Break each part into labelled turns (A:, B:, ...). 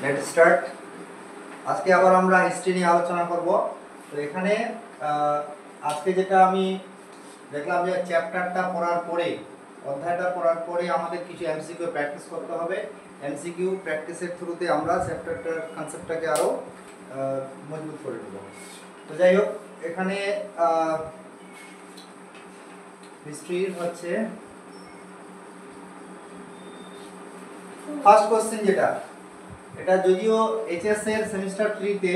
A: Let start. আজকে আবার আমরা হিস্ট্রি নিয়ে আলোচনা করব। তো এখানে আজকে যেটা আমি দেখলাম যে চ্যাপ্টারটা পড়ার পরে, অধ্যায়টা পড়ার পরে আমাদের কিছু এমসিকিউ প্র্যাকটিস করতে হবে। এমসিকিউ প্র্যাকটিসের থ্রুতে আমরা চ্যাপ্টারটার কনসেপ্টটাকে আরও মজবুত করে দেব। তো যাই হোক, এখানে হিস্ট্রির হচ্ছে ফার্স্ট কোশ্চেন যেটা, এটা যদিও এইচএস এর সেমিস্টার 3 তে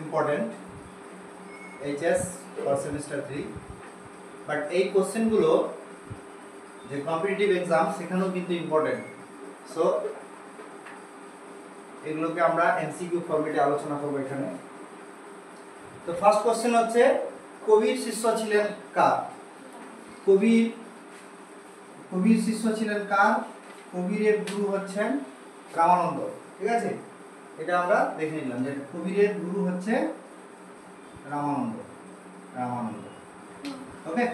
A: important, HS for semester 3, but এই কোশ্চেনগুলো যে কম্পিটিটিভ এক্সাম সেখানেও কিন্তু ইম্পর্টেন্ট। সো এগুলোকে আমরা এমসিকিউ ফরম্যাটে আলোচনা করব এখানে। তো ফার্স্ট কোশ্চেন হচ্ছে, কবির শিষ্য ছিলেন কার? কবির শিষ্য ছিলেন কার? কবিরের গুরু হচ্ছেন রামানন্দ। ঠিক আছে, এটা আমরা দেখে নিলাম যে কবিরের গুরু হচ্ছে রামানন্দ। ওকে,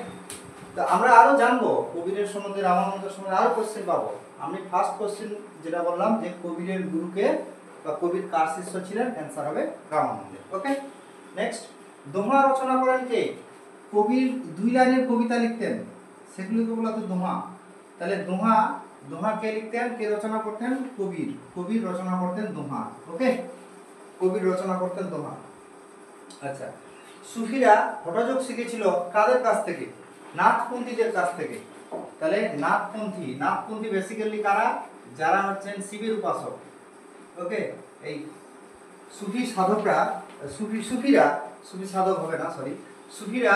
A: তো আমরা আরো জানবো কবিরের সম্বন্ধে, রামানন্দের সম্বন্ধে আরো কোশ্চেন পাবো। আমি ফার্স্ট কোশ্চেন যেটা বললাম যে কবিরের গুরুকে বা কবির কার শিষ্য ছিলেন, অ্যান্সার হবে রামানন্দের। ওকে, নেক্সট, দোহা রচনা করেন কে? কবির 2 লাইনের কবিতা লিখতেন, সেগুলোকে বলা হতো দোহা। তাহলে দোহা কে লিখতেন, কে রচনা করতেন? কবির রচনা করতেন দোহা। ওকে, কবির রচনা করতেন দোহা। আচ্ছা, সুফিরা হঠযোগ শিখেছিল কাদের কাছ থেকে? নাথপন্থীদের কাছ থেকে। তাহলে নাথপন্থী বেসিক্যালি কারা? যারা হচ্ছেন শিবের উপাসক। ওকে, এই সুফি সাধকরা, সুফি সাধক হবে না, সরি, সুফিরা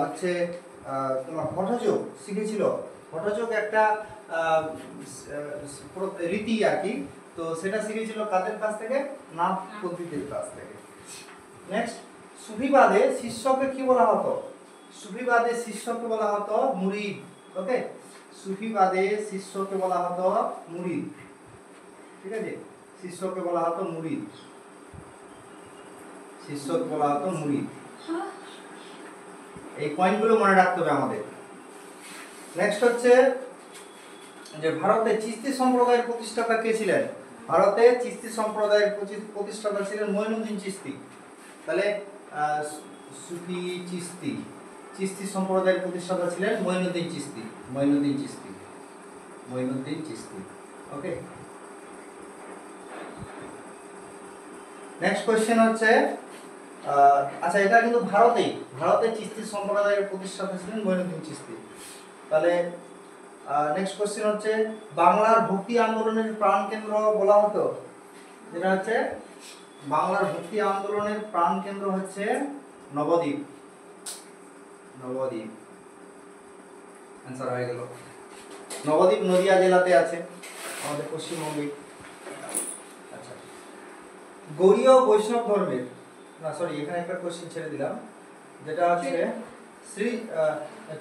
A: হচ্ছে তোমার হঠযোগ শিখেছিল। হঠযোগ একটা রীতি আর কি। তো সেটা শিখেছিল কাদের কাছ থেকে? নাথপন্থীদের কাছ থেকে। নেক্সট, সুফিবাদে শিষ্যকে কি বলা হতো? সুফিবাদে শিষ্যকে বলা হতো মুরিদ। ওকে, সুফিবাদে শিষ্যকে বলা হতো মুরিদ। ঠিক আছে, শিষ্যকে বলা হতো মুরিদ। এই পয়েন্টগুলো মনে রাখতে হবে আমাদের। নেক্সট হচ্ছে যে ভারতে চিশতি সম্প্রদায়ের প্রতিষ্ঠাতা কে ছিলেন? ভারতে চিশতি সম্প্রদায়ের প্রতিষ্ঠাতা ছিলেন মঈনুদ্দিন চিশতি। তাহলে সুফি চিশতি সম্প্রদায়ের প্রতিষ্ঠাতা ছিলেন মঈনুদ্দিন চিশতি। ওকে, নেক্সট কোশ্চেন হচ্ছে, আচ্ছা এটা কিন্তু ভারতে চিশতি সম্প্রদায়ের প্রতিষ্ঠাতা ছিলেন মঈনুদ্দিন চিশতি। তাহলে নেক্সট কোশ্চেন হচ্ছে, বাংলার ভক্তি আন্দোলনের প্রাণকেন্দ্র বলা হতো, যেটা হচ্ছে বাংলার ভক্তি আন্দোলনের প্রাণকেন্দ্র হচ্ছে নবদ্বীপ। অ্যান্সার হয়ে গেল। নবদ্বীপ নদিয়া জেলাতে আছে, আমাদের পশ্চিমবঙ্গে। আচ্ছা, গৌড়ীয় বৈষ্ণব ধর্মের, না সরি, এখানে একটা কোশ্চেন ছেড়ে দিলাম, যেটা হচ্ছে শ্রী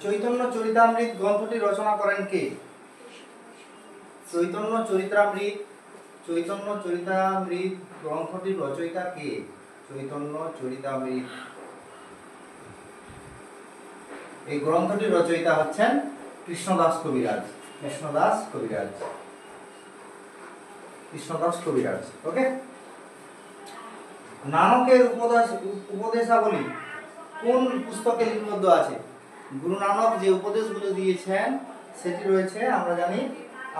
A: চৈতন্য চরিতামৃত গ্রন্থটি রচনা করেন কে? চৈতন্য চরিতামৃত গ্রন্থটির রচয়িতা কে? চৈতন্য চরিতামৃত, এই গ্রন্থটির রচয়িতা হচ্ছেন কৃষ্ণদাস কবিরাজ। ওকে, নানকের উপদেশাবলী কোন পুস্তকে লিপিবদ্ধ আছে? গুরু নানক যে উপদেশগুলো দিয়েছেন সেটি রয়েছে, আমরা জানি,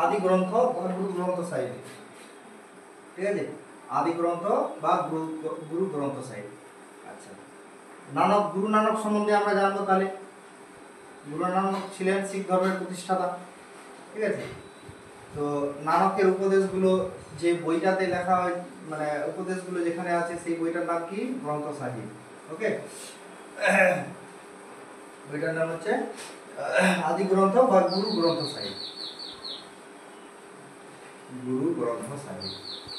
A: আদি গ্রন্থ বা গুরু গ্রন্থ সাহিবে। ঠিক আছে, আদি গ্রন্থ বা গুরু গ্রন্থ সাহিব। আচ্ছা, গুরু নানক সম্বন্ধে আমরা জানবো। তাহলে গুরু নানক ছিলেন শিখ ধর্মের প্রতিষ্ঠাতা। ঠিক আছে, তো নানকের উপদেশগুলো যে বইটাতে লেখা হয়, মানে উপদেশগুলো যেখানে আছে সেই বইটার নাম কি? গ্রন্থ সাহিব। ওকে, বইটার নাম হচ্ছে আদি গ্রন্থ বা গুরু গ্রন্থ সাহিব।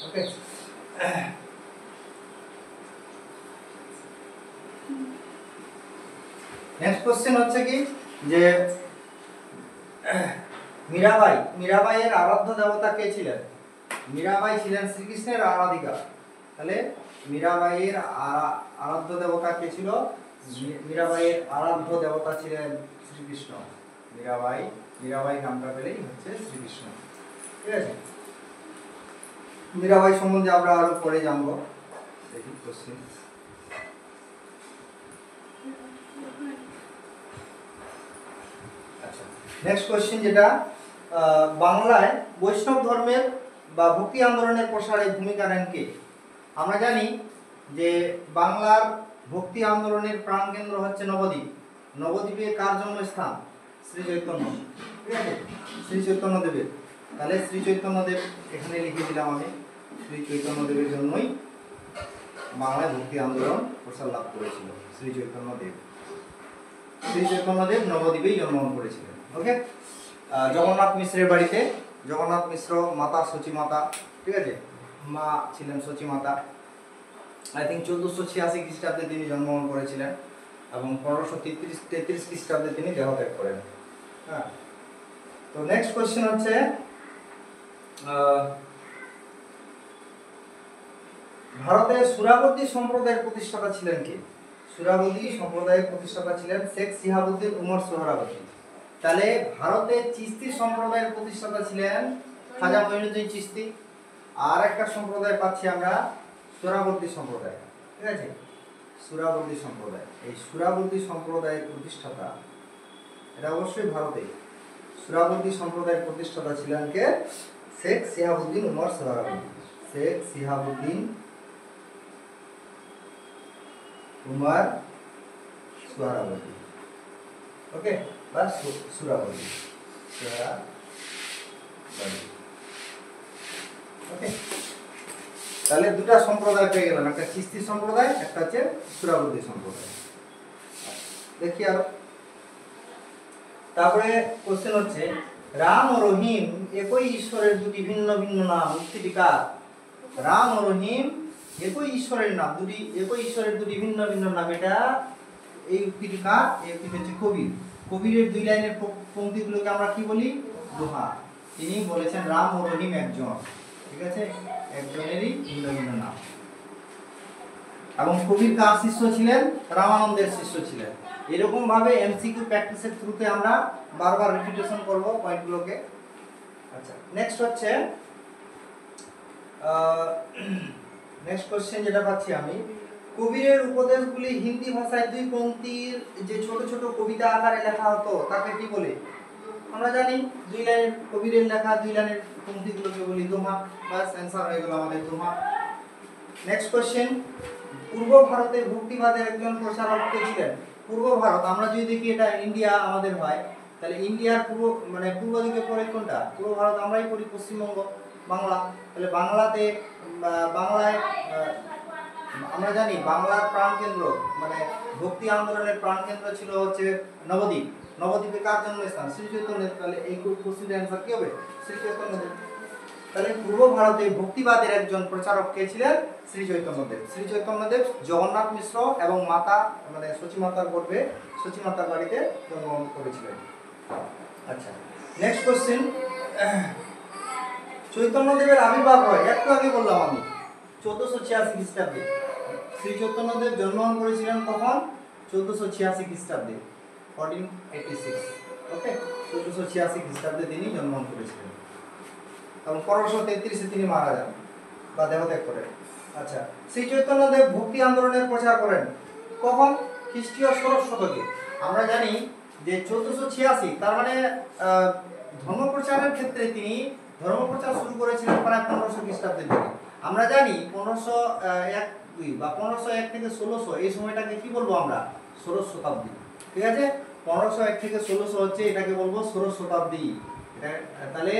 A: ওকে, নেক্সট কোশ্চেন হচ্ছে কি যে মীরাবাইয়ের আরাধ্য দেবতা কে ছিলেন? মীরাবাই ছিলেন শ্রীকৃষ্ণের আরাধিকা। তাহলে মীরাবাইয়ের আরাধ্য দেবতা কে ছিল? মীরাবাইয়ের আরাধ্য দেবতা ছিলেন শ্রীকৃষ্ণ। মীরাবাই নামটা পেলেই হচ্ছে শ্রীকৃষ্ণ। ঠিক আছে, মীরাবাই সম্বন্ধে আমরা আরো পরে জানবো। দেখি কোশ্চেন। আচ্ছা, নেক্সট কোশ্চেন যেটা বাংলায় বৈষ্ণব ধর্মের বা ভক্তি আন্দোলনের প্রসারে ভূমিকা নেন কে? আমরা জানি যে বাংলার ভক্তি আন্দোলনের প্রাণকেন্দ্র হচ্ছে নবদ্বীপ। নবদ্বীপে কার জন্মস্থান? শ্রী চৈতন্য, ঠিক আছে, শ্রী চৈতন্য দেবের। তাহলে শ্রী চৈতন্য দেব এখানে লিখে দিলাম আমি। শ্রী চৈতন্য দেবের জন্যই বাংলায় ভক্তি আন্দোলন প্রসার লাভ করেছিল শ্রী চৈতন্য দেব। শ্রী চৈতন্য দেব নবদ্বীপেই জন্মগ্রহণ করেছিলেন। ওকে, জগন্নাথ মিশ্রের বাড়িতে, জগন্নাথ মিশ্র মাতা সচী মাতা, ঠিক আছে, মা ছিলেন সচী মাতা। আই থিঙ্ক 1486 খ্রিস্টাব্দে তিনি জন্মগ্রহণ করেছিলেন এবং 1533 খ্রিস্টাব্দে তিনি দেহত্যাগ করেন। হ্যাঁ, তো নেক্সট কোশ্চেন হচ্ছে ভারতে সুরাবর্দী সম্প্রদায়ের প্রতিষ্ঠাতা ছিলেন কে? সুরাবর্দী সম্প্রদায়ের প্রতিষ্ঠাতা ছিলেন শেখ সিহাবুদ্দিন উমর সোহরাওয়ার্দী। তাহলে ভারতে চিশতি সম্প্রদায়ের প্রতিষ্ঠাতা ছিলেন খাজা মঈনুদ্দিন চিশতি। আর একটা সম্প্রদায় পাচ্ছি আমরা সুরাবর্দী সম্প্রদায়, ঠিক আছে, সুরাবর্দী সম্প্রদায়। এই সুরাবর্দী সম্প্রদায়ের প্রতিষ্ঠাতা, এটা অবশ্যই ভারতে, সুরাবর্দী সম্প্রদায়ের প্রতিষ্ঠাতা ছিলেন কে? শেখ সিহাবুদ্দিন উমর সোহরাওয়ার্দী। শেখ সিহাবুদ্দিন উমর সোহরাওয়ার্দী, ওকে, বা সুরাবর্দী, ওকে। তাহলে দুটা সম্প্রদায় পেয়ে গেলাম, একটা চিশতি সম্প্রদায়, একটা হচ্ছে সুরাবর্দী সম্প্রদায়। দেখি আরো। তারপরে কোশ্চেন হচ্ছে রাম ও রহিম একই ঈশ্বরের দুটি ভিন্ন ভিন্ন নাম, উক্তিটি কার? রাম ও রহিম একই ঈশ্বরের নাম, দুটি একই ঈশ্বরের দুটি ভিন্ন ভিন্ন নাম, এটা এই উক্তিটি কার? এই উক্তিটি হচ্ছে কবির। কবিরের দুই লাইনের পংক্তিগুলোকে আমরা কি বলি? দোহা। তিনি বলেছেন রাম ও রহিম একজন, ঠিক আছে, একজনেরই ভিন্ন ভিন্ন নাম। এবং কবির কার শিষ্য ছিলেন? রামানন্দের শিষ্য ছিলেন। এরকম ভাবে এমসিকিউ প্র্যাকটিসের থ্রুতে আমরা বারবার রিপিটেশন করব পয়েন্টগুলোকে। আচ্ছা, নেক্সট হচ্ছে নেক্সট কোশ্চেন যেটা পাচ্ছি আমি, কবিরের উপদেশগুলি হিন্দি ভাষায় দুই পংক্তির যে ছোট ছোট কবিতা আকারে লেখা হতো তাকে কি বলে? আমরা জানি দুই লাইনের কবিরের লেখা দুই লাইনের পংক্তিগুলোকে বলি দোহা। বাস অ্যানসার হয়ে গেল আমাদের দোহা। নেক্সট কোশ্চেন, পূর্ব ভারতের ভক্তিবাদের একজন প্রচারক কে ছিলেন? পূর্ব ভারত, আমরা যদি দেখি এটা ইন্ডিয়া আমাদের হয়, তাহলে ইন্ডিয়ার পূর্ব মানে পূর্ব দিকে পড়ে কোনটা? পূর্ব ভারত আমরাই পড়ি পশ্চিমবঙ্গ, বাংলা। তাহলে বাংলাতে বাংলায় আমরা জানি বাংলার প্রাণকেন্দ্র মানে ভক্তি আন্দোলনের প্রাণকেন্দ্র ছিল হচ্ছে নবদ্বীপ। নবদ্বীপে কার জন্মস্থান? শ্রী চৈতন্যের। তাহলে এই কোশ্চেনের অ্যানসার কি হবে? শ্রী চৈতন্যদেব। তাহলে পূর্ব ভারতে ভক্তিবাদের একজন প্রচারক কে ছিলেন? শ্রী চৈতন্যদেব। শ্রী চৈতন্যদেব জগন্নাথ মিশ্র এবং মাতা মানে সচী মাতার গর্ভে সচী মাতার বাড়িতে জন্মগ্রহণ করেছিলেন। আচ্ছা, নেক্সট কোশ্চেন, চৈতন্যদেবের আবির্ভাব হয় একটু আগে বললাম আমি 1486 খ্রিস্টাব্দে। শ্রী চৈতন্যদেব জন্মগ্রহণ করেছিলেন কখন? 1486 খ্রিস্টাব্দে, 1486, ওকে, 1486 খ্রিস্টাব্দে তিনি জন্মগ্রহণ করেছিলেন এবং 1533-এ তিনি মারা যান বা দেহত্যাগ করেন। আচ্ছা, শ্রী চৈতন্যদেব ভক্তি আন্দোলনের প্রচার করেন কখন? খ্রিস্টীয় ষোড়শ শতকে। আমরা জানি যে 1486, তার মানে ধর্মপ্রচারের ক্ষেত্রে তিনি ধর্মপ্রচার শুরু করেছিলেন প্রায় 1500 খ্রিস্টাব্দের দিকে। আমরা জানি 1501 বা 1501 থেকে 1600 এই সময়টাকে কি বলবো আমরা? ষোড়শ শতাব্দী, ঠিক আছে। 1501 থেকে 1600 হচ্ছে, এটাকে বলবো ষোড়শ শতাব্দী। তাহলে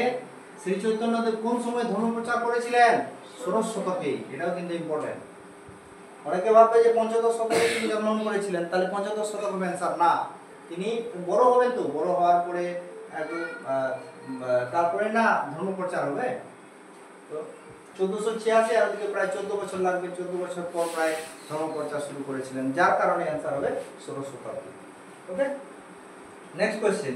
A: শ্রী চৈতন্যদেব কোন সময় ধর্মপ্রচার করেছিলেন? ষোড়শ শতকে। এটাও কিন্তু ইম্পর্টেন্ট। অনেকে ভাববে যে পঞ্চদশ শতকে তিনি জন্মগ্রহণ করেছিলেন, তাহলে পঞ্চদশ শতক হবে অ্যানসার না। তিনি বড় হবেন, তো বড় হওয়ার পরে একদম তারপরে না ধর্মপ্রচার হবে। তো 1486 আর ওদিকে প্রায় 14 বছর লাগবে, 14 বছর পর প্রায় ধর্মপ্রচার শুরু করেছিলেন, যার কারণে অ্যানসার হবে ষোড়শ শতাব্দী। ওকে, নেক্সট কোশ্চেন,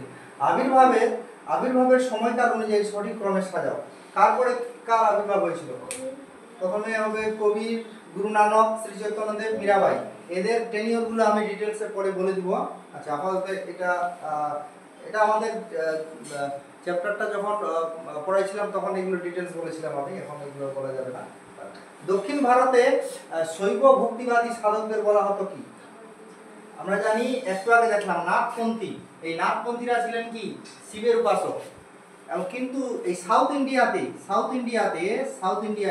A: আবির্ভাবের সময়কাল অনুযায়ী সঠিক ক্রমে সাজাও। কার পরে কার আবির্ভাব হয়েছিল? প্রথমে হবে কবির, গুরু নানক, শ্রী চৈতন্যদেব, মীরাবাই। এদের টেনিওর গুলো আমি ডিটেলসে পরে বলে দিব। আচ্ছা, আপাতত এটা আমাদের চ্যাপ্টারটা যখন পড়াইছিলাম তখন এগুলো ডিটেলস বলেছিলাম আমি, এখন এগুলো বলা যাবে না। দক্ষিণ ভারতে শৈব ভক্তিবাদী সাধকদের বলা হতো কি? আমরা জানি একটু আগে দেখলাম নাথপন্থী। এই নাথপন্থীরা ছিলেন কি? শিবের উপাসক। এবং কিন্তু এই সাউথ ইন্ডিয়া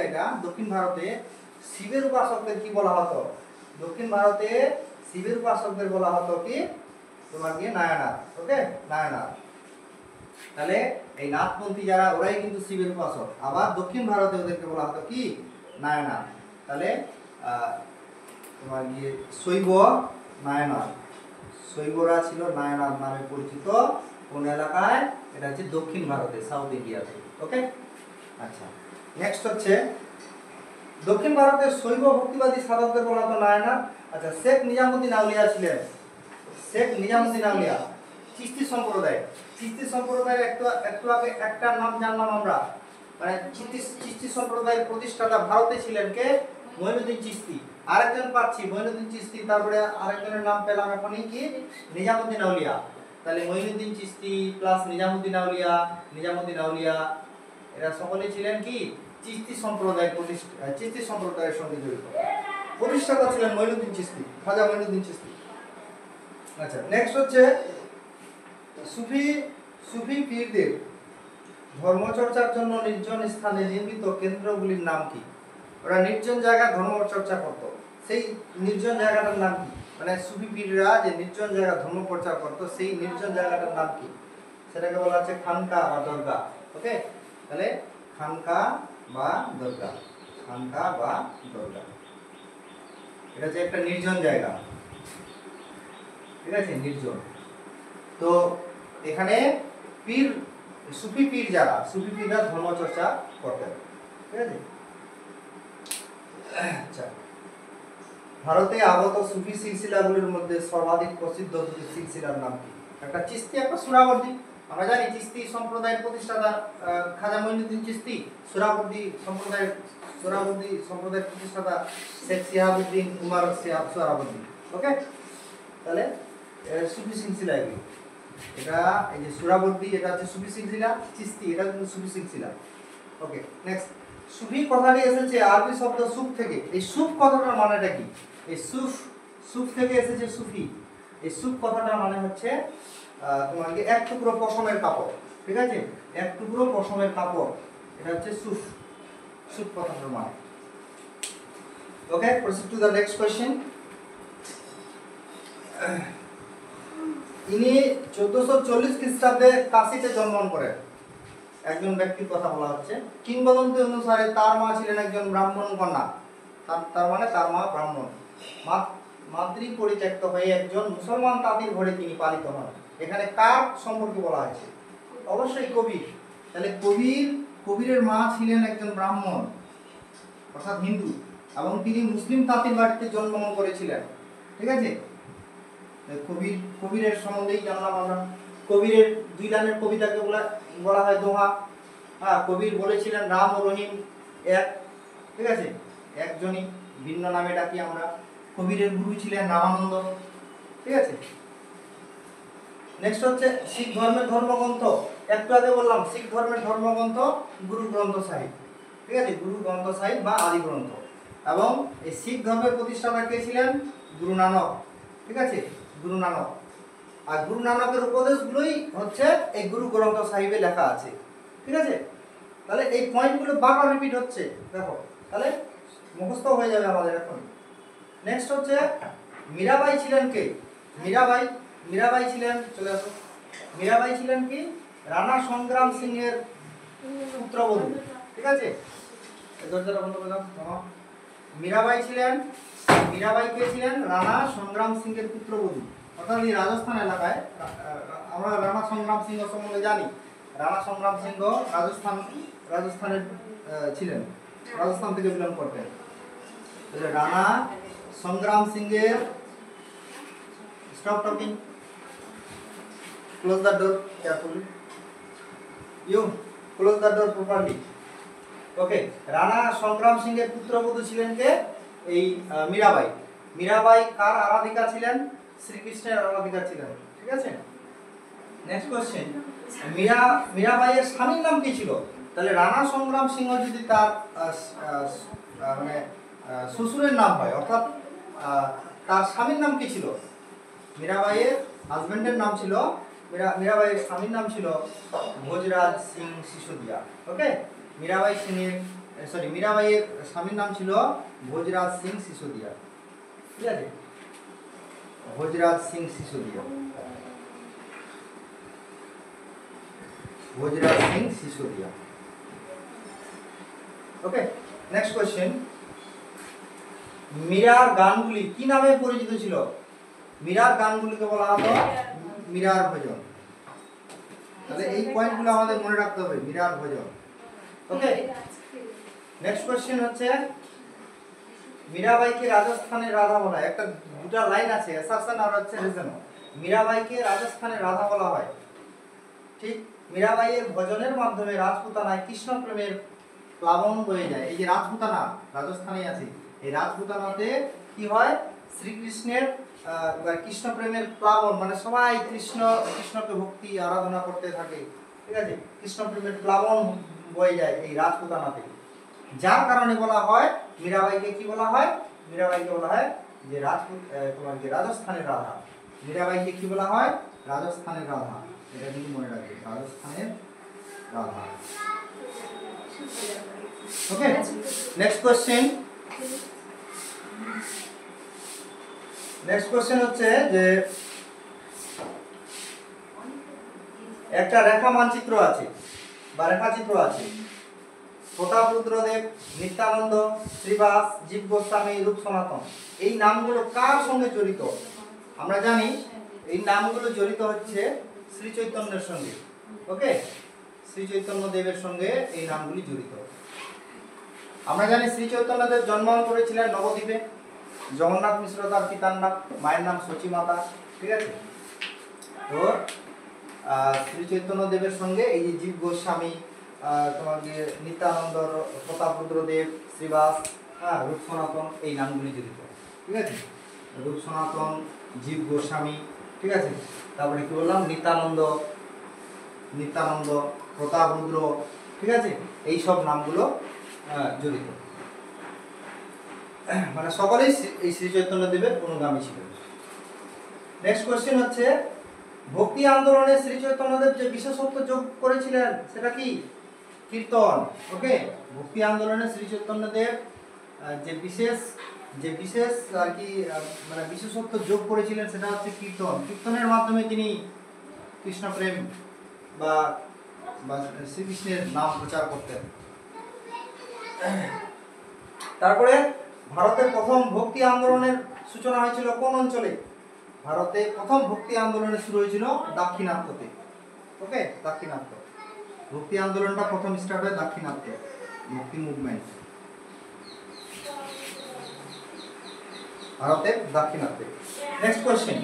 A: এটা দক্ষিণ ভারতে শিবের উপাসকদের কি বলা হতো? দক্ষিণ ভারতে শিবের উপাসকদের বলা হতো কি? তোমার কি নায়নার। ওকে, নায়নার। তাহলে এই নাথপন্থী যারা, ওরাই কিন্তু শিবের উপাসক। আবার দক্ষিণ ভারতে ওদেরকে বলা হতো কি? নায়নার। তাহলে তোমার গিয়ে শৈব নায়নার, শৈবরা ছিল নায়নার নামে পরিচিত। কোন এলাকায়? এটা হচ্ছে দক্ষিণ ভারতে, সাউথ ইন্ডিয়াতে। ওকে, আচ্ছা। নেক্সট হচ্ছে দক্ষিণ ভারতের শৈব ভক্তিবাদী সাধকদের বলা হতো নায়নার। আচ্ছা, শেখ নিজামুদ্দিন আউলিয়া ছিলেন। শেখ নিজামুদ্দিন আউলিয়া চিশতি সম্প্রদায়। চিশতি সম্প্রদায়ের একটু আগে একটা নাম জানলাম আমরা, মানে চিশতি সম্প্রদায়ের প্রতিষ্ঠাতা ভারতে ছিলেন কে? মঈনুদ্দিন চিশতি। আরেকজন পাচ্ছি মঈনুদ্দিন চিশতি, তারপরে আরেকজনের নাম পেলাম এখনই কি? নিজামুদ্দিন আউলিয়া। তাহলে মঈনুদ্দিন চিশতি প্লাস নিজামুদ্দিন আউলিয়া এরা সকলেই ছিলেন কি? চিশতি সম্প্রদায়ের চিশতি সম্প্রদায়ের সঙ্গে জড়িত। প্রতিষ্ঠাতা ছিলেন মঈনুদ্দিন চিশতি, খাজা মঈনুদ্দিন চিশতি। আচ্ছা, নেক্সট হচ্ছে সুফি পীরদের ধর্মচর্চার জন্য নির্জন স্থানে নির্মিত কেন্দ্রগুলির নাম কি? ওরা নির্জন জায়গায় ধর্মচর্চা করত, সেই নির্জন জায়গাটার নাম কি? মানে সুফি পীররা যে নির্জন জায়গা ধর্ম প্রচার করতো, সেই নির্জন জায়গাটার নাম কি? সেটাকে বলা হচ্ছে খানকা বা দরগা। ওকে, তাহলে খানকা বা দরগা, খানকা বা দরগা, এটা হচ্ছে একটা নির্জন জায়গা। ঠিক আছে, নির্জন। তো এখানে পীর, সুফি পীর যারা, সুফি পীররা ধর্মচর্চা করতেন। ঠিক আছে, আচ্ছা। ভারতে আগত সুফি সিলসিলাগুলির মধ্যে সর্বাধিক প্রসিদ্ধ দুটি সিলসিলার নাম কি? একটা চিশতি, একটা সুরাবর্দী। আমরা জানি চিশতি সম্প্রদায়ের প্রতিষ্ঠাতা খাজা মঈনুদ্দিন চিশতি, সুরাবর্দী সম্প্রদায়ের প্রতিষ্ঠাতা শেখ শিহাবুদ্দিন উমর সুরাবর্দী। ওকে, তাহলে সুফি সিলসিলা এগুলি। এটা এই যে সুরাবর্দী, এটা হচ্ছে সুফি সিলসিলা। চিশতি, এটা কিন্তু সুফি সিলসিলা। ওকে, নেক্সট। সুফি কথাটি এসেছে আরবি শব্দ সুফ থেকে। এই সুফ কথাটার মানেটা কি? এই সুফ থেকে এসেছে সুফি। এই সুফ কথাটার মানে হচ্ছে তোমার কি এক টুকরো পশমের কাপড়। ঠিক আছে, এক টুকরো পশমের কাপড়, এটা হচ্ছে সুফ কথাটার মানে। Okay, proceed to the next question. ইনি 1440 খ্রিস্টাব্দে কাশীতে জন্মগ্রহণ করেন। একজন ব্যক্তির কথা বলা হচ্ছে। কিংবদন্তি অনুসারে তার মা ছিলেন একজন ব্রাহ্মণ কন্যা। তার মানে তার মা ব্রাহ্মণ। মাতৃ পরিত্যক্ত হয়ে একজন মুসলমান তাঁতির ঘরে তিনি পালিত হন। এখানে কার সম্পর্কে বলা হয়েছে? অবশ্যই কবির। তাহলে কবিরের মা ছিলেন একজন ব্রাহ্মণ অর্থাৎ হিন্দু, এবং তিনি মুসলিম তাঁতির বাড়িতে জন্মগ্রহণ করেছিলেন। ঠিক আছে, কবিরের সম্বন্ধেই জানলাম আমরা। কবিরের 2 লাইনের কবিতাকে বলা হয় দোহা। হ্যাঁ, কবির বলেছিলেন রাম ও রহিম এক। ঠিক আছে, একজনই, ভিন্ন নামে ডাকি আমরা। কবিরের গুরু ছিলেন রামানন্দ। ঠিক আছে, নেক্সট হচ্ছে শিখ ধর্মের ধর্মগ্রন্থ। একটু আগে বললাম শিখ ধর্মের ধর্মগ্রন্থ গুরু গ্রন্থ সাহিব। ঠিক আছে, গুরু গ্রন্থ সাহিব বা আদি গ্রন্থ। এবং এই শিখ ধর্মের প্রতিষ্ঠাতা কে ছিলেন? গুরু নানক। ঠিক আছে, গুরু নানক। আর গুরু নানকের উপদেশগুলোই হচ্ছে এই গুরু গ্রন্থ সাহিবে লেখা আছে। ঠিক আছে, তাহলে এই পয়েন্টগুলো বারবার রিপিট হচ্ছে, দেখো, তাহলে মুখস্থ হয়ে যাবে আমাদের এখন। নেক্সট হচ্ছে মীরাবাই ছিলেন কে? মীরাবাই ছিলেন, চলে আসো। মীরাবাই ছিলেন কি? রাণা সংগ্রাম সিংহের পুত্রবধূ। ঠিক আছে, দরজাটা বন্ধ করে দাও। মীরাবাই কে ছিলেন? রাণা সংগ্রাম সিংহের পুত্রবধূ। অর্থাৎ এই রাজস্থান এলাকায়, আমরা রাণা সংগ্রাম সিংহ সম্বন্ধে জানি। রাণা সংগ্রাম সিংহ রাজস্থানের ছিলেন, রাজস্থান থেকে বিলং করতেন। রাণা সংগ্রাম সিংহের, stop talking, close the door carefully, you close the door properly. Okay, Rana Sangram সিংহের পুত্রবধূ ছিলেন কে? এই মীরাবাই। মীরাবাই কার আরাধিকা ছিলেন? শ্রীকৃষ্ণের আরাধিকা ছিলেন। ঠিক আছে, নেক্সট কোশ্চেন, মীরাবাইয়ের স্বামীর নাম কি ছিল? তাহলে রানা সংগ্রাম সিংহ যদি তার মানে শ্বশুরের নাম হয়, অর্থাৎ তার স্বামীর নাম কি ছিল? মীরাবাইয়ের হাজবেন্ডের নাম ছিল, মীরাবাইয়ের স্বামীর নাম ছিল ভোজরাজ সিং সিসোদিয়া। ওকে, মীরাবাইয়ের স্বামীর নাম ছিল ভোজরাজ সিং সিসোদিয়া। ঠিক আছে, ভোজরাজ সিং সিসোদিয়া, ভোজরাজ সিং সিসোদিয়া। ওকে, নেক্সট কোশ্চেন, মীরার গানগুলি কি নামে পরিচিত ছিল? মীরার গানগুলিকে বলা হতো মীরার ভজন। তাহলে এই পয়েন্টগুলো আমাদের মনে রাখতে হবে, মীরার ভজন। ওকে, নেক্সট কোশ্চেন হচ্ছে, মীরাবাইকে রাজস্থানের রাধা বলা হয়। একটা দুটো লাইন আছে, অ্যাসারশন আর হচ্ছে রিজন। মীরাবাইকে রাজস্থানের রাধা বলা হয়, ঠিক। মীরাবাইয়ের ভজনের মাধ্যমে রাজপুতানায় কৃষ্ণ প্রেমের প্লাবন বয়ে যায়। এই যে রাজপুতানা রাজস্থানে আছে, এই রাজপুতানাতে কি হয়? শ্রীকৃষ্ণের কৃষ্ণ প্রেমের প্লাবন, মানে সবাই কৃষ্ণকে ভক্তি আরাধনা করতে থাকে। ঠিক আছে, কৃষ্ণ প্রেমের প্লাবন বয়ে যায় এই রাজপুতানাতে। যার কারণে বলা হয় মীরাবাইকে কি বলা হয়? মীরাবাইকে বলা হয় যে তোমার যে রাজস্থানের রাধা। মীরাবাইকে কি বলা হয়? রাজস্থানের রাধা। এটা কিন্তু মনে রাখবে, রাজস্থানের রাধা। ওকে, নেক্সট কোশ্চেন। নেক্সট কোশ্চেন হচ্ছে যে একটা রেখা মানচিত্র আছে বা রেখাচিত্র আছে। প্রতাপ রুদ্রদেব, নিত্যানন্দ, শ্রীবাস, জীব গোস্বামী, রূপ সনাতন, এই নামগুলো কার সঙ্গে জড়িত? আমরা জানি এই নামগুলো জড়িত হচ্ছে শ্রী চৈতন্যের সঙ্গে। ওকে, শ্রী চৈতন্য দেবের সঙ্গে এই নামগুলি জড়িত। আমরা জানি শ্রী চৈতন্যদেব জন্মগ্রহণ করেছিলেন নবদ্বীপে। জগন্নাথ মিশ্র তার পিতার নাম, মায়ের নাম সচী মাতা। ঠিক আছে, তো শ্রী চৈতন্য দেবের সঙ্গে এই যে জীব গোস্বামী, তোমাকে নিত্যানন্দ, প্রতাপ রুদ্রদেব, শ্রীবাস, রূপ সনাতন, এই নামগুলি জড়িত। ঠিক আছে, রূপ সনাতন, জীব গোস্বামী, ঠিক আছে, তারপরে কি বললাম, নিত্যানন্দ, প্রতাপ রুদ্র, ঠিক আছে, এই সব নামগুলো জড়িত। মানে সকলেই এই শ্রী চৈতন্য দেবের অনুগামী ছিলেন। নেক্সট কোশ্চেন হচ্ছে, ভক্তি আন্দোলনে শ্রী চৈতন্যদেব যে বিশেষত্ব যোগ করেছিলেন সেটা কি? কীর্তন। ওকে, ভক্তি আন্দোলনে শ্রী চৈতন্যদেব যে বিশেষ আর কি মানে বিশেষত্ব যোগ করেছিলেন সেটা হচ্ছে কীর্তন। কীর্তনের মাধ্যমে তিনি কৃষ্ণ প্রেম বা শ্রীকৃষ্ণের নাম প্রচার করতেন। তারপরে ভারতের প্রথম ভক্তি আন্দোলনের সূচনা হয়েছিল কোন অঞ্চলে? ভারতে প্রথম ভক্তি আন্দোলন শুরু হয়েছিল দাক্ষিণাত্যতে। ওকে, দাক্ষিণাত্য ভক্তি আন্দোলনটা প্রথম স্টার্ট হয় দাক্ষিণাত্যে, ভক্তি মুভমেন্ট ভারতের দাক্ষিণাত্যে। নেক্সট কোশ্চেন,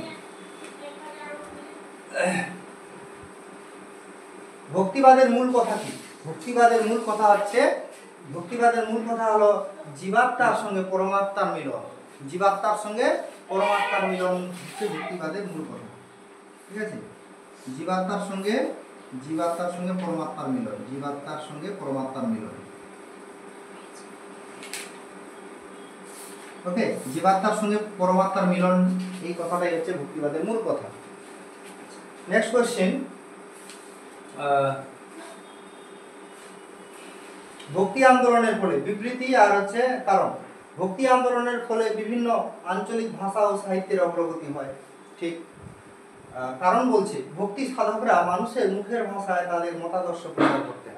A: ভক্তিবাদের মূল কথা কি? ভক্তিবাদের মূল কথা হলো জীবাত্মার সঙ্গে পরমাত্মার মিলন। জীবাত্মার সঙ্গে পরমাত্মার মিলন হচ্ছে ভক্তিবাদের মূল কথা। ঠিক আছে, জীবাত্মার সঙ্গে পরমাত্মার মিলন, জীবাত্মার সঙ্গে পরমাত্মার মিলন। ওকে, জীবাত্মার সঙ্গে পরমাত্মার মিলন, এই কথাটাই হচ্ছে ভক্তিবাদের মূল কথা। নেক্সট কোশ্চেন, ভক্তি আন্দোলনের ফলে বিবৃতি আর হচ্ছে কারণ। ভক্তি আন্দোলনের ফলে বিভিন্ন আঞ্চলিক ভাষা ও সাহিত্যের অগ্রগতি হয়। ঠিক, কারণ বলছে ভক্তি সাধকরা মানুষের মুখের ভাষায় তাদের মতাদর্শ প্রচার করতেন।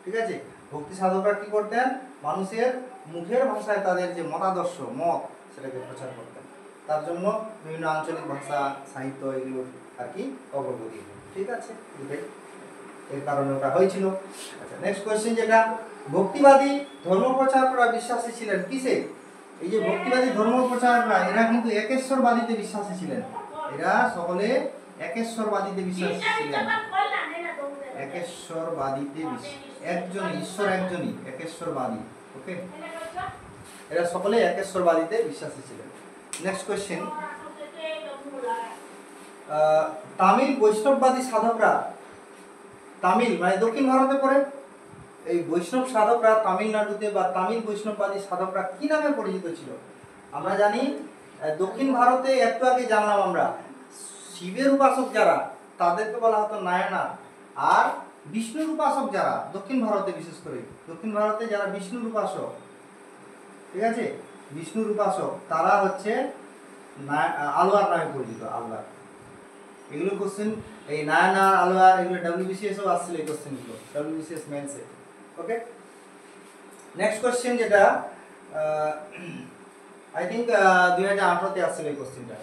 A: ঠিক আছে, ভক্তি সাধকরা কি করতেন? মানুষের মুখের ভাষায় তাদের যে মতাদর্শ, মত, সেটাকে প্রচার করতেন। তার জন্য বিভিন্ন আঞ্চলিক ভাষা, সাহিত্য এগুলোর আর কি অগ্রগতি। ঠিক আছে, এর কারণে ওটা হয়েছিল। আচ্ছা, নেক্সট কোয়েশ্চেন, যেটা ভক্তিবাদী ধর্মপ্রচারকরা বিশ্বাসী ছিলেন কিসে? এই যে ভক্তিবাদী ধর্মপ্রচারকরা, এরা কিন্তু একেশ্বরবাদীতে বিশ্বাসী ছিলেন। এরা সকলে একেশ্বরবাদীতে বিশ্বাসী ছিলেন। একেশ্বরবাদীতে ঈশ্বর একজনই, একেশ্বরবাদী। ওকে, এরা সকলে একেশ্বরবাদীতে বিশ্বাসী ছিলেন। নেক্সট কোয়েশ্চেন, তামিল বৈষ্ণববাদী সাধকরা, তামিল মানে দক্ষিণ ভারতে পড়ে, এই বৈষ্ণব সাধকরা তামিলনাড়ুতে বা তামিল বৈষ্ণববাদী সাধকরা কি নামে পরিচিত ছিল? আমরা জানি দক্ষিণ ভারতে একটু আগে জানলাম আমরা শিবের উপাসক যারা তাদেরকে বলা হতো নায়নার, আর বিষ্ণুর উপাসক যারা দক্ষিণ ভারতে, বিশেষ করে দক্ষিণ ভারতে যারা বিষ্ণুর উপাসক, ঠিক আছে, বিষ্ণুর উপাসক তারা হচ্ছে আলোয়ার নামে পরিচিত। আলোয়ার, এগুলো কোশ্চেন এই নায়নার আলোয়ার এগুলো WBCS ও আসছিল, এই কোশ্চেনগুলো WBCS মেন্সে। ওকে, নেক্সট কোশ্চেন যেটা আই থিঙ্ক 2018 তে আসছিল এই কোশ্চেনটা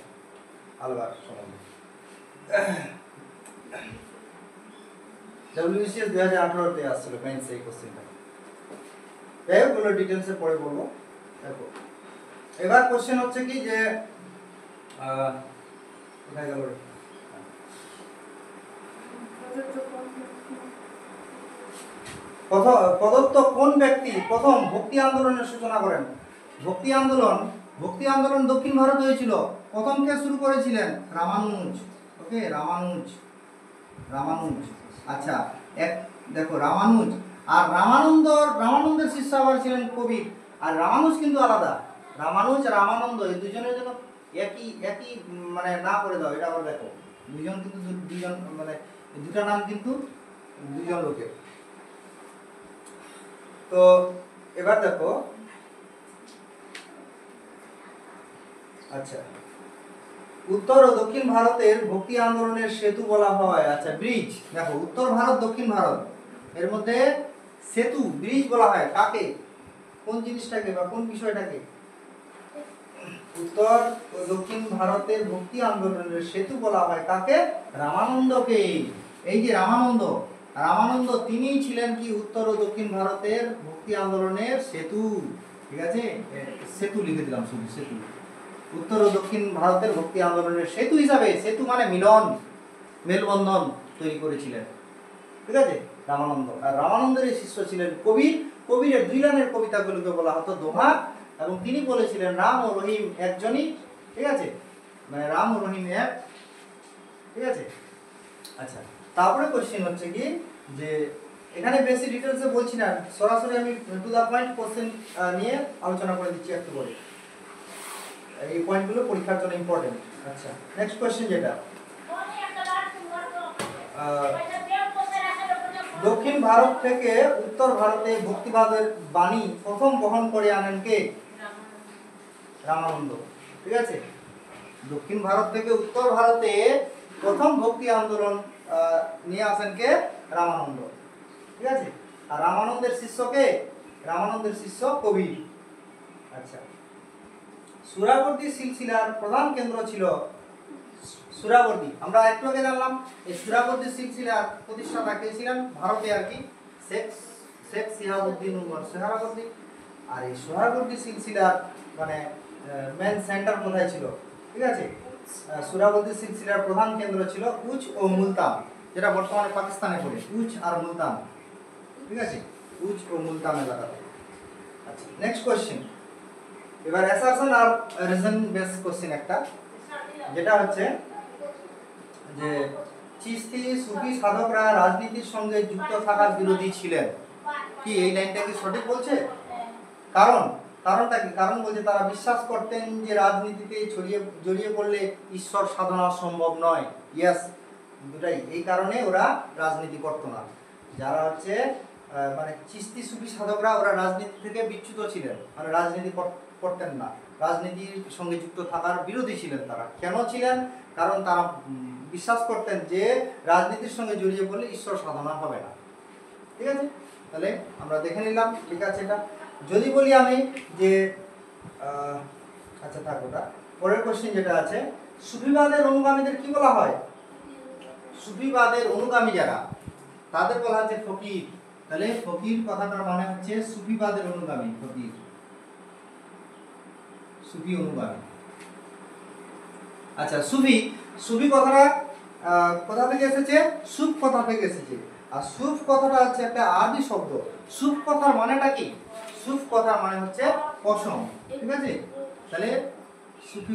A: আলোয়ার সম্বন্ধে। WBCS 2018 তে আসছিল মেন্সে এই কোশ্চেনটা। এগুলো ডিটেইলসে পরে বলবো। দেখো এবার কোশ্চেন হচ্ছে কি যে কোথায় গেল, প্রদত্ত কোন ব্যক্তি প্রথম ভক্তি আন্দোলনের সূচনা করেন? ভক্তি আন্দোলন দক্ষিণ ভারতে হয়েছিল। প্রথম কে শুরু করেছিলেন? রামানুজ। ওকে, রামানুজ। আচ্ছা, দেখো রামানুজ আর রামানন্দের শিষ্য আবার ছিলেন কবির। আর রামানুজ কিন্তু আলাদা, রামানুজ রামানন্দ এই দুজনের জন্য একই মানে না করে দাও, এটা আবার দেখো দুজন কিন্তু দুজন মানে দুটা নাম কিন্তু দুজন লোকের। তো এবার দেখো, আচ্ছা, উত্তর ও দক্ষিণ ভারতের ভক্তি আন্দোলনের সেতু বলা হয়, আচ্ছা ব্রিজ। দেখো উত্তর ভারত দক্ষিণ ভারত এর মধ্যে সেতু ব্রিজ বলা হয় কাকে? কোন জিনিসটাকে বা কোন বিষয়টাকে? উত্তর ও দক্ষিণ ভারতের ভক্তি আন্দোলনের সেতু বলা হয় কাকে? রামানন্দকে। এই যে রামানন্দ তিনিই ছিলেন কি উত্তর ও দক্ষিণ ভারতের ভক্তি আন্দোলনের সেতু। ঠিক আছে, সেতু লিখে দিলাম, শুধু সেতু। উত্তর ও দক্ষিণ ভারতের ভক্তি আন্দোলনের সেতু হিসাবে, সেতু মানে মিলন, মেলবন্ধন তৈরি করেছিলেন। ঠিক আছে, রামানন্দ। আর রামানন্দের শিষ্য ছিলেন কবির। কবিরের 2 লাইনের কবিতাগুলোকে বলা হতো দোহা, এবং তিনি বলেছিলেন রাম ও রহিম একজনই। ঠিক আছে, মানে রাম ও রহিম এক। ঠিক আছে, আচ্ছা, তারপরে কোশ্চেন হচ্ছে কি যে এখানে বেশি ডিটেলসে বলছি না, সরাসরি আমি টু দা পয়েন্ট কোশ্চেন নিয়ে আলোচনা করে দিচ্ছি একটু করে। এই পয়েন্টগুলো পরীক্ষার জন্য ইম্পর্টেন্ট। আচ্ছা, নেক্সট কোশ্চেন যেটা দক্ষিণ ভারত থেকে উত্তর ভারতে ভক্তিবাদের বাণী প্রথম বহন করে আনেন কে? রামানন্দ। ঠিক আছে, দক্ষিণ ভারত থেকে উত্তর ভারতে প্রথম ভক্তি আন্দোলন নিয়ে আসেন কে? রামানন্দ। ঠিক আছে, আর রামানন্দের শিষ্য কে? রামানন্দের শিষ্য কবির। আচ্ছা, সুরাবর্দী সিলসিলার প্রধান কেন্দ্র ছিল সুরাবর্দী। আমরা একটু আগে জানলাম এই সুরাবর্দী সিলসিলার প্রতিষ্ঠাতা কে ছিলেন? ভারতে আর কি, শেখ সিহাবুদ্দিন উমর সোহরাবর্দী। আর এই সোহরাবর্দী সিলসিলার মানে মেন সেন্টার কোথায় ছিল? ঠিক আছে, সুরাবর্দী সিলসিলার প্রধান কেন্দ্র ছিল উচ ও মুলতান, যেটা বর্তমানে পাকিস্তানে পড়ে, উচ আর মুলতান। ঠিক আছে, উচ ও মুলতান এলাকাতে। আচ্ছা, নেক্সট কোশ্চেন এবার অ্যাসারশন আর রিজন বেস কোশ্চেন একটা, যেটা হচ্ছে যে চিশতি সুফি সাধকরা রাজনীতির সঙ্গে যুক্ত থাকার বিরোধী ছিলেন। কি এই লাইনটা কি সঠিক বলছে? কারণটা কি? কারণ বলছে তারা বিশ্বাস করতেন যে রাজনীতিতে জড়িয়ে পড়লে ঈশ্বর সাধনা সম্ভব নয়। ইয়েস, দুটাই। এই কারণে ওরা রাজনীতি করতো না। যারা হচ্ছে মানে চিশতি সুফি সাধকরা, ওরা রাজনীতি থেকে বিচ্যুত ছিলেন, মানে রাজনীতি করতেন না, রাজনীতির সঙ্গে যুক্ত থাকার বিরোধী ছিলেন। তারা কেন ছিলেন? কারণ তারা বিশ্বাস করতেন যে রাজনীতির সঙ্গে জড়িয়ে পড়লে ঈশ্বর সাধনা হবে না। ঠিক আছে, তাহলে আমরা দেখে নিলাম। ঠিক আছে, এটা যদি বলি আমি যে আচ্ছা থাক ওটা, পরের কোশ্চেন যেটা আছে, সুফিবাদের অনুগামীদের কি বলা হয়? সুফিবাদের অনুগামী যারা, তাদের বলা হচ্ছে ফকির। তাহলে ফকির কথাটার মানে হচ্ছে সুফিবাদের অনুগামী, ফকির, সুফি অনুগামী। আচ্ছা, সুফি কথাটা কোথা থেকে এসেছে? সুফ কথা থেকে এসেছে। আর সুফ কথাটা হচ্ছে একটা আরবি শব্দ। সুফ কথার মানেটা কি? সুফ কথার মানে হচ্ছে পশম। ঠিক আছে, তাহলে সুফি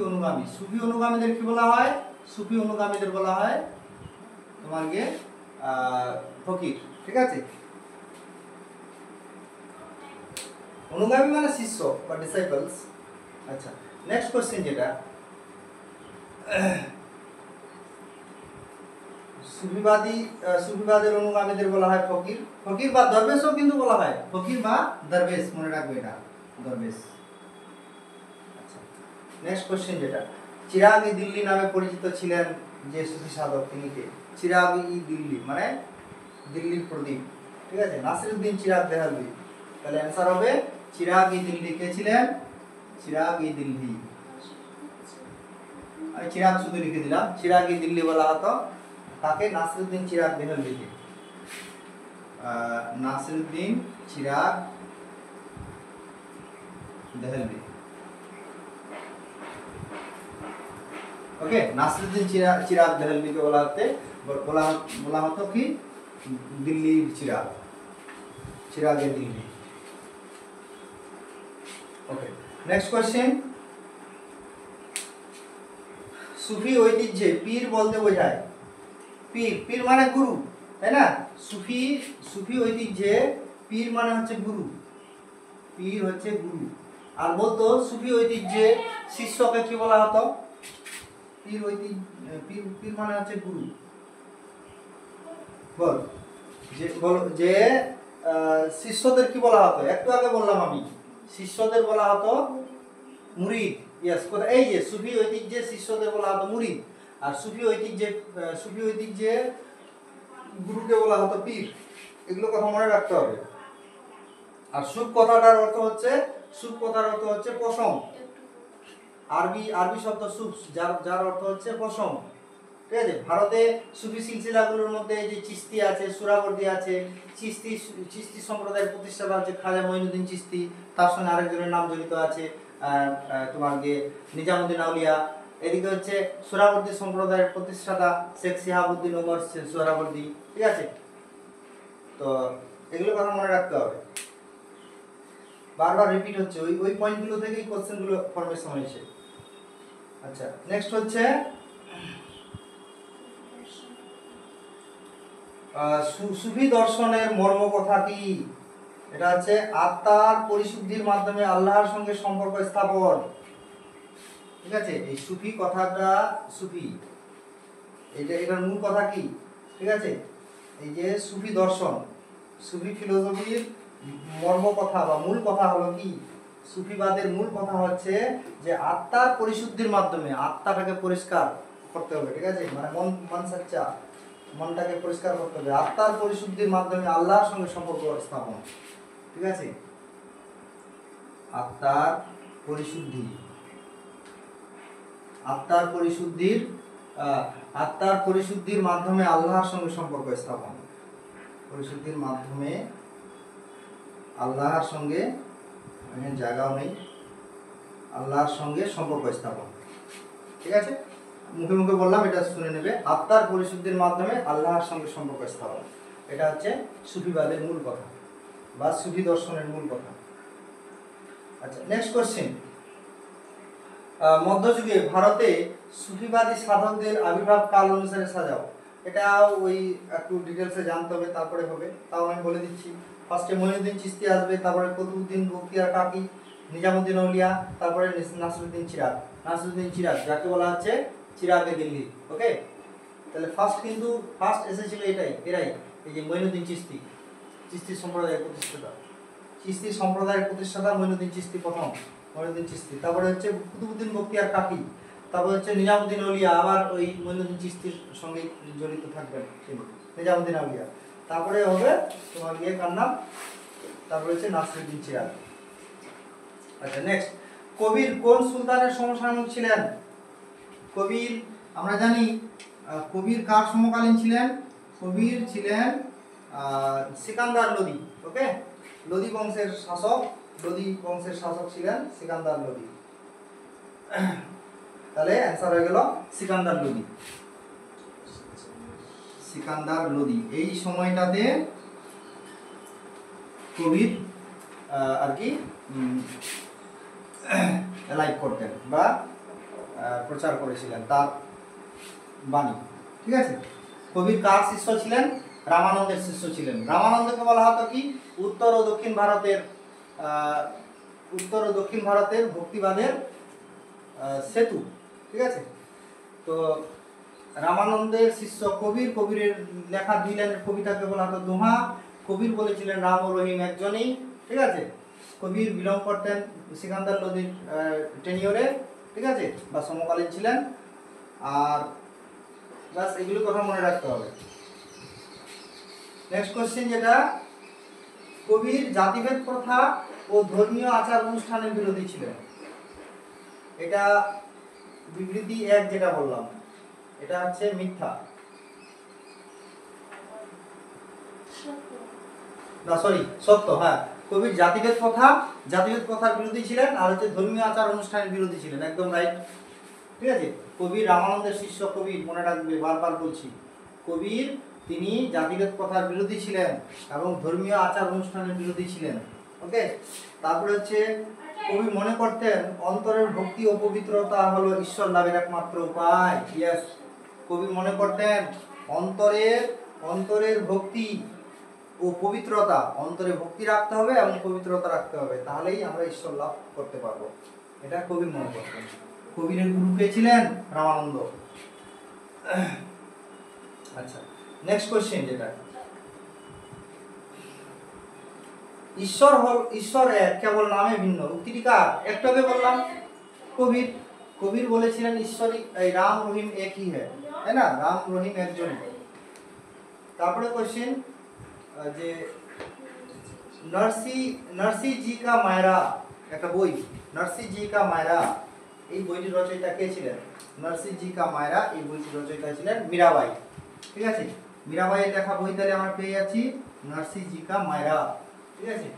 A: অনুগামীদের কি বলা হয়? সুফি অনুগামীদের বলা হয় তোমার গিয়ে ফকির, ঠিক আছে। অনুগামী মানে শিষ্য বা ডিসাইপলস। আচ্ছা, নেক্সট কোশ্চেন যেটা, সুফিবাদের অনুগামীদের বলা হয় ফকির। ফকির বা দরবেশও কিন্তু বলা হয়, ফকির বা দরবেশ, মনে রাখবে এটা, দরবেশ। আচ্ছা, নেক্সট কোশ্চেন যেটা, চিরাগ-ই দিল্লি নামে পরিচিত ছিলেন যে সুফি সাধক, তিনি কে? চিরাগ-ই দিল্লি মানে দিল্লির প্রদীপ, ঠিক আছে, নাসিরউদ্দিন চিরাগ দেহলভি। তাহলে অ্যান্সার হবে চিরাগ-ই দিল্লি। কে ছিলেন? চিরাগ-ই দিল্লি। আমি চিরাগ শুধু লিখে দিলাম, চিরাগ-ই দিল্লি বলা হতো তাকে, নাসিরউদ্দিন চিরাগ দেহলভিকে। নাসিরউদ্দিন চিরাগ দেহলভি, ওকে। নাসিরউদ্দিন চিরাগ দেহলভিকে বলা হতো কি দিল্লির চিরাগ, চিরাগে দিল্লি। ওকে, নেক্সট কোশ্চেন, সুফি ঐতিহ্যে পীর বলতে বোঝায়? পীর, পীর মানে গুরু, তাই না? সুফি ঐতিহ্যে পীর মানে হচ্ছে গুরু, পীর হচ্ছে গুরু। আর বলতো সুফি ঐতিহ্যে শিষ্যকে কি বলা হতো? পীর পীর মানে হচ্ছে গুরু। যে শিষ্যদের কি বলা হতো? একটু আগে বললাম আমি, শিষ্যদের বলা হতো মুরিদ। ইয়েস, কথা, এই যে সুফি ঐতিহ্যে শিষ্যদের বলা হতো মুরিদ, আর সুফি ঐতিহ্যে গুরুকে বলা হতো পীর। এগুলো কথা মনে রাখতে হবে। আর সুফ কথাটার অর্থ হচ্ছে পশম। আরবি শব্দ সুফ, যার অর্থ হচ্ছে পশম, ঠিক আছে। ভারতে সুফি সিলসিলাগুলোর মধ্যে যে চিস্তি আছে, সুরাবর্দী আছে, চিস্তি সম্প্রদায়ের প্রতিষ্ঠাতা হচ্ছে খাজা মঈনুদ্দিন চিস্তি, তার সঙ্গে আরেকজনের নাম জড়িত আছে তোমার গিয়ে নিজামুদ্দিন আউলিয়া। এদিকে হচ্ছে সুরাবর্দী সম্প্রদায়ের প্রতিষ্ঠাতা শেখ শিহাবুদ্দিন ওমর সুরাবর্দী, ঠিক আছে। তো এগুলো কথা মনে রাখতে হবে, বারবার রিপিট হচ্ছে, ওই পয়েন্টগুলো থেকেই কোশ্চেনগুলো ফরমেশন হয়েছে। আচ্ছা, নেক্সট হচ্ছে সুফি দর্শনের মর্ম কথা কি? এটা হচ্ছে আত্মার পরিশুদ্ধির মাধ্যমে আল্লাহর সঙ্গে সম্পর্ক স্থাপন, ঠিক আছে। এই সুফি কথাটা, সুফি এটার মূল কথা কি, ঠিক আছে। এই যে সুফি দর্শন, সুফি ফিলোসফির মর্ম কথা বা মূল কথা হলো কি? সুফিবাদের মূল কথা হচ্ছে যে আত্মার পরিশুদ্ধির মাধ্যমে আত্মাটাকে পরিষ্কার করতে হবে, ঠিক আছে, মানে মন সচ্চা, মনটাকে পরিষ্কার করতে হবে, আত্মার পরিশুদ্ধির মাধ্যমে আল্লাহর সঙ্গে সম্পর্ক স্থাপন, ঠিক আছে। আত্মার পরিশুদ্ধির মাধ্যমে আল্লাহর সঙ্গে সম্পর্ক স্থাপন, পরিশুদ্ধির মাধ্যমে আল্লাহর সঙ্গে, জায়গাও নেই, আল্লাহর সঙ্গে সম্পর্ক স্থাপন, ঠিক আছে। মুখে মুখে বললাম, এটা শুনে নেবে, আত্মার পরিশুদ্ধির মাধ্যমে আল্লাহর সঙ্গে সম্পর্ক স্থাপন, এটা হচ্ছে সুফিবাদের মূল কথা বা সুফি দর্শনের মূল কথা। আচ্ছা, নেক্সট কোশ্চেন, মধ্যযুগে ভারতে সুফিবাদী সাধকদের আবির্ভাব কাল অনুসারে সাজাও। এটা ওই একটু ডিটেলসে জানতে হবে, তারপরে হবে, তাও আমি বলে দিচ্ছি। ফার্স্টে মঈনুদ্দিন চিশতি আসবে, তারপরে কুতুবউদ্দিন বখতিয়ার কাকি, নিজামুদ্দিন আউলিয়া, তারপরে নাসিরউদ্দিন চিরাগ, যাকে বলা হচ্ছে চিরাগে দিল্লি, ওকে। তাহলে ফার্স্ট এসেছিল এরাই, এই যে মঈনুদ্দিন চিশতি সম্প্রদায়ের প্রতিষ্ঠাতা মঈনুদ্দিন চিশতি প্রথম, মঈনুদ্দিন চিশতি, তারপরে হচ্ছে কুতুবউদ্দিন বখতিয়ার কাকি, তারপরে হচ্ছে নিজামুদ্দিন আউলিয়া, আবার ওই মঈনুদ্দিন চিশতির সঙ্গে জড়িত থাকবেন নিজামুদ্দিন আউলিয়া, তারপরে হবে তোমার কার নাম, তারপরে হচ্ছে নাসিরউদ্দিন চিরাগ। আচ্ছা, নেক্সট, কবির কোন সুলতানের সমসাময়িক ছিলেন? কবির আমরা জানি, কবির কার সমকালীন ছিলেন? কবির ছিলেন সিকান্দার লোদি, ওকে। লোদি বংশের শাসক ছিলেন সিকান্দার লোদি। তাহলে অ্যান্সার হয়ে গেল সিকান্দার লোদি। এই সময়টাতে কবির আর কি লাইভ করতেন বা প্রচার করেছিলেন, তার বাণী। ঠিক আছে, কবির কার শিষ্য ছিলেন? রামানন্দের শিষ্য ছিলেন। রামানন্দকে বলা হতো কি উত্তর ও দক্ষিণ ভারতের ভক্তিবাদের সেতু। ঠিক আছে, তো রামানন্দের শিষ্য কবিরের লেখা 2 লাইনের কবিতাকে বলা হতো দোহা। কবির বলেছিলেন রাম ও রহিম একজনই। ঠিক আছে, কবির বিলং করতেন সিকান্দার লোদির টেনিওরে। ঠিক আছে, বা সমকালীন ছিলেন। আর বাস এগুলো কথা মনে রাখতে হবে। নেক্সট কোশ্চেন যেটা, কবির জাতিভেদ প্রথা ও ধর্মীয় আচার অনুষ্ঠানের বিরোধী ছিলেন। এটা বিবৃতি 1 যেটা বললাম এটা হচ্ছে মিথ্যা, না সরি সত্য। হ্যাঁ, কবির জাতিভেদ প্রথার বিরোধী ছিলেন, আর হচ্ছে ধর্মীয় আচার অনুষ্ঠানের বিরোধী ছিলেন, একদম রাইট। ঠিক আছে, কবির রামানন্দের শিষ্য কবির, মনে রাখবে বারবার বলছি, কবির তিনি জাতিভেদ প্রথার বিরোধী ছিলেন এবং ধর্মীয় আচার অনুষ্ঠানের বিরোধী ছিলেন। ওকে, তারপরে হচ্ছে কবি মনে করতেন অন্তরের ভক্তি ও পবিত্রতা হলো ঈশ্বর লাভের একমাত্র উপায়। ইয়েস, কবি মনে করতেন অন্তরের ভক্তি ও পবিত্রতা, অন্তরে ভক্তি রাখতে হবে এবং পবিত্রতা রাখতে হবে, তাহলেই আমরা ঈশ্বর লাভ করতে পারবো। এটা কবি মনে করতেন। কবিরের গুরু কে ছিলেন? রামানন্দ। আচ্ছা, নেক্সট কোশ্চেন যেটা, ঈশ্বর এক কেবল নামে ভিন্ন, উক্তিটি কার? একটু আগে বললাম কবির বলেছিলেন ঈশ্বরই রাম রহিম একই হ্যাঁ, তাই না? রাম রহিম একজনই। তারপরে কোশ্চেন যে নরসি জি কা মায়রা, একটা বই নরসি জি কা মায়রা, এই বইটির রচয়িতা কে ছিলেন? নরসি জি কা মায়রা, এই বইটির রচয়িতা ছিলেন মীরাবাই। ঠিক আছে, মীরাবাইয়ের লেখা বই তাহলে আমরা পেয়ে যাচ্ছি নরসি জি কা মায়রা। ঠিক আছে,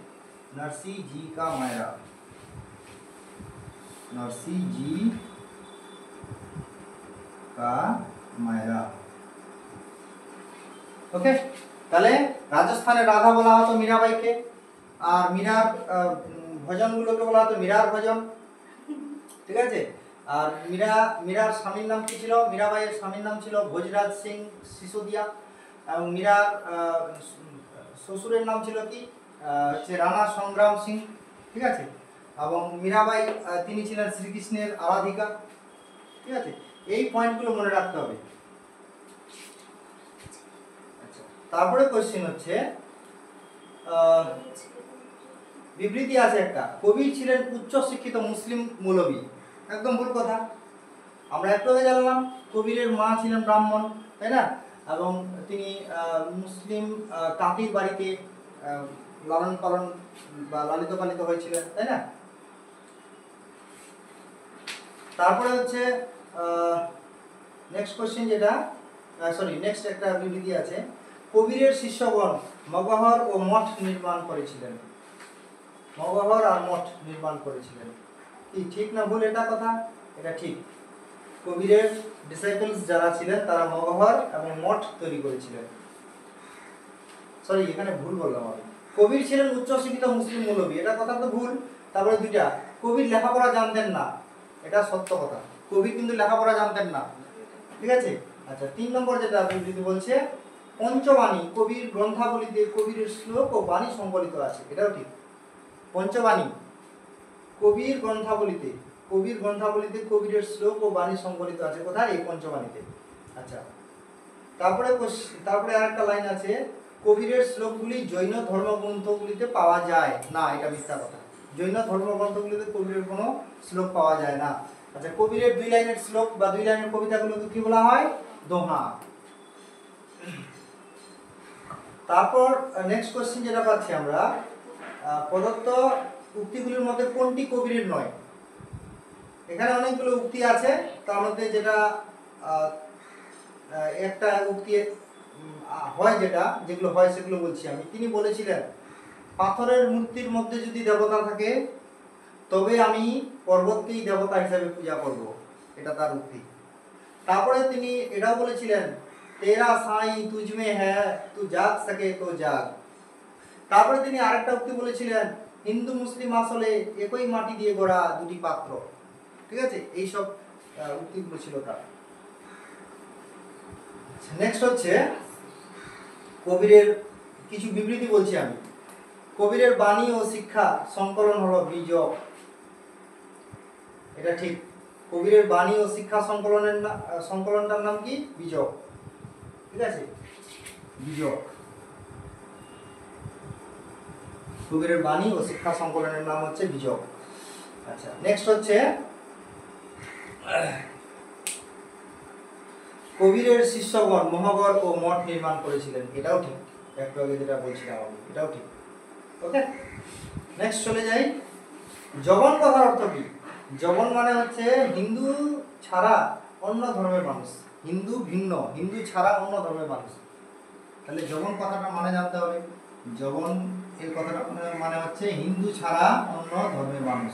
A: নরসি জি কা মায়রা, নরসি জি কা মায়রা। ওকে, তাহলে রাজস্থানে রাধা বলা হতো মীরাবাইকে, আর মীরার ভজনগুলোকে বলা হতো মীরার ভজন। ঠিক আছে, আর মীরার স্বামীর নাম কি ছিল? মীরাবাইয়ের স্বামীর নাম ছিল ভোজরাজ সিং সিসোদিয়া, এবং মীরার শ্বশুরের নাম ছিল কি হচ্ছে রানা সংগ্রাম সিং। ঠিক আছে, এবং মীরাবাই তিনি ছিলেন শ্রীকৃষ্ণের আরাধিকা। ঠিক আছে, এই পয়েন্টগুলো মনে রাখতে হবে। তারপরে কোশ্চেন হচ্ছে বিবৃতি আছে একটা, কবির ছিলেন উচ্চ শিক্ষিত মুসলিম মৌলবী। একদম ভুল কথা। আমরা একটু আগে জানলাম কবিরের মা ছিলেন ব্রাহ্মণ, তাই না? এবং তিনি মুসলিম তাঁতির বাড়িতে লালন পালন বা লালিত পালিত হয়েছিলেন, তাই না? তারপরে হচ্ছে নেক্সট কোশ্চেন যেটা, নেক্সট একটা বিবৃতি আছে, কবিরের শিষ্যগণ মগহর ও মঠ নির্মাণ করেছিলেন। মগহর আর মঠ নির্মাণ করেছিলেন, কি ঠিক না ভুল এটা কথা? এটা ঠিক। কবিরের ডিসাইপলস যারা ছিলেন তারা মগহর এবং মঠ তৈরি করেছিলেন। এখানে ভুল বললাম আমি। কবির ছিলেন উচ্চ শিক্ষিত মুসলিম মৌলবী, এটা কথা তো ভুল। তারপরে দুইটা, কবির লেখাপড়া জানতেন না, এটা সত্য কথা। কবির কিন্তু লেখাপড়া জানতেন না। ঠিক আছে, আচ্ছা 3 নম্বর যেটা বিবৃতি বলছে, পঞ্চবাণী কবির গ্রন্থাবলীতে কবিরের শ্লোক ও বাণী সংকলিত আছে, এটাও ঠিক। পঞ্চবাণী কবির গ্রন্থাবলীতে কবিরের শ্লোক ও বাণী সংকলিত আছে, কোথায়? এই পঞ্চবাণীতে। আচ্ছা, তারপরে আরেকটা লাইন আছে, কবিরের শ্লোকগুলি জৈন ধর্মগ্রন্থগুলিতে পাওয়া যায় না, এটা মিথ্যা কথা। জৈন ধর্মগ্রন্থগুলিতে কবিরের কোনো শ্লোক পাওয়া যায় না। আচ্ছা, কবিরের 2 লাইনের শ্লোক বা 2 লাইনের কবিতাগুলোকে কি বলা হয়? দোহা। তারপর নেক্সট কোশ্চেন যেটা পাচ্ছি আমরা, প্রদত্ত উক্তিগুলির মধ্যে কোনটি কবিরের নয়? এখানে অনেকগুলো উক্তি আছে, তার মধ্যে যেটা একটা উক্তি হয়, যেগুলো হয় সেগুলো বলছি আমি। তিনি বলেছিলেন, পাথরের মূর্তির মধ্যে যদি দেবতা থাকে তবে আমি পর্বতকেই দেবতা হিসাবে পূজা করব, এটা তার উক্তি। তারপরে তিনি এটাও বলেছিলেন, তেরা সাই তুজমে হ্যায় তু জাগ সকে তো জাগ। তারপরে তিনি আরেকটা উক্তি বলেছিলেন, হিন্দু মুসলিম আসলে একই মাটি দিয়ে গড়া দুটি পাত্র। ঠিক আছে, এইসব উক্তিগুলো ছিল তার। নেক্সট হচ্ছে কবিরের কিছু বিবৃতি বলছি আমি। কবিরের বাণী ও শিক্ষা সংকলন হলো বিজক। এটা ঠিক। কবিরের বাণী ও শিক্ষা সংকলনটার নাম কি? বিজক। ঠিক আছে, বিজক। কবিরের বাণী ও শিক্ষা সংকলনের নাম হচ্ছে বিজক। আচ্ছা, নেক্সট হচ্ছে কবিরের শিষ্যগণ মহাগড় ও মঠ নির্মাণ করেছিলেন। এটাও ঠিক, একটু আগে যেটা বলছিলাম আমি, এটাও ঠিক। ওকে, নেক্সট চলে যাই। জবন কথার অর্থ কি? জবন মানে হচ্ছে হিন্দু ছাড়া অন্য ধর্মের মানুষ। হিন্দু ভিন্ন, হিন্দু ছাড়া অন্য ধর্মের মানুষ। তাহলে জবন কথাটা মানে জানতে হবে। জবন এর কথাটা মানে হচ্ছে হিন্দু ছাড়া অন্য ধর্মের মানুষ।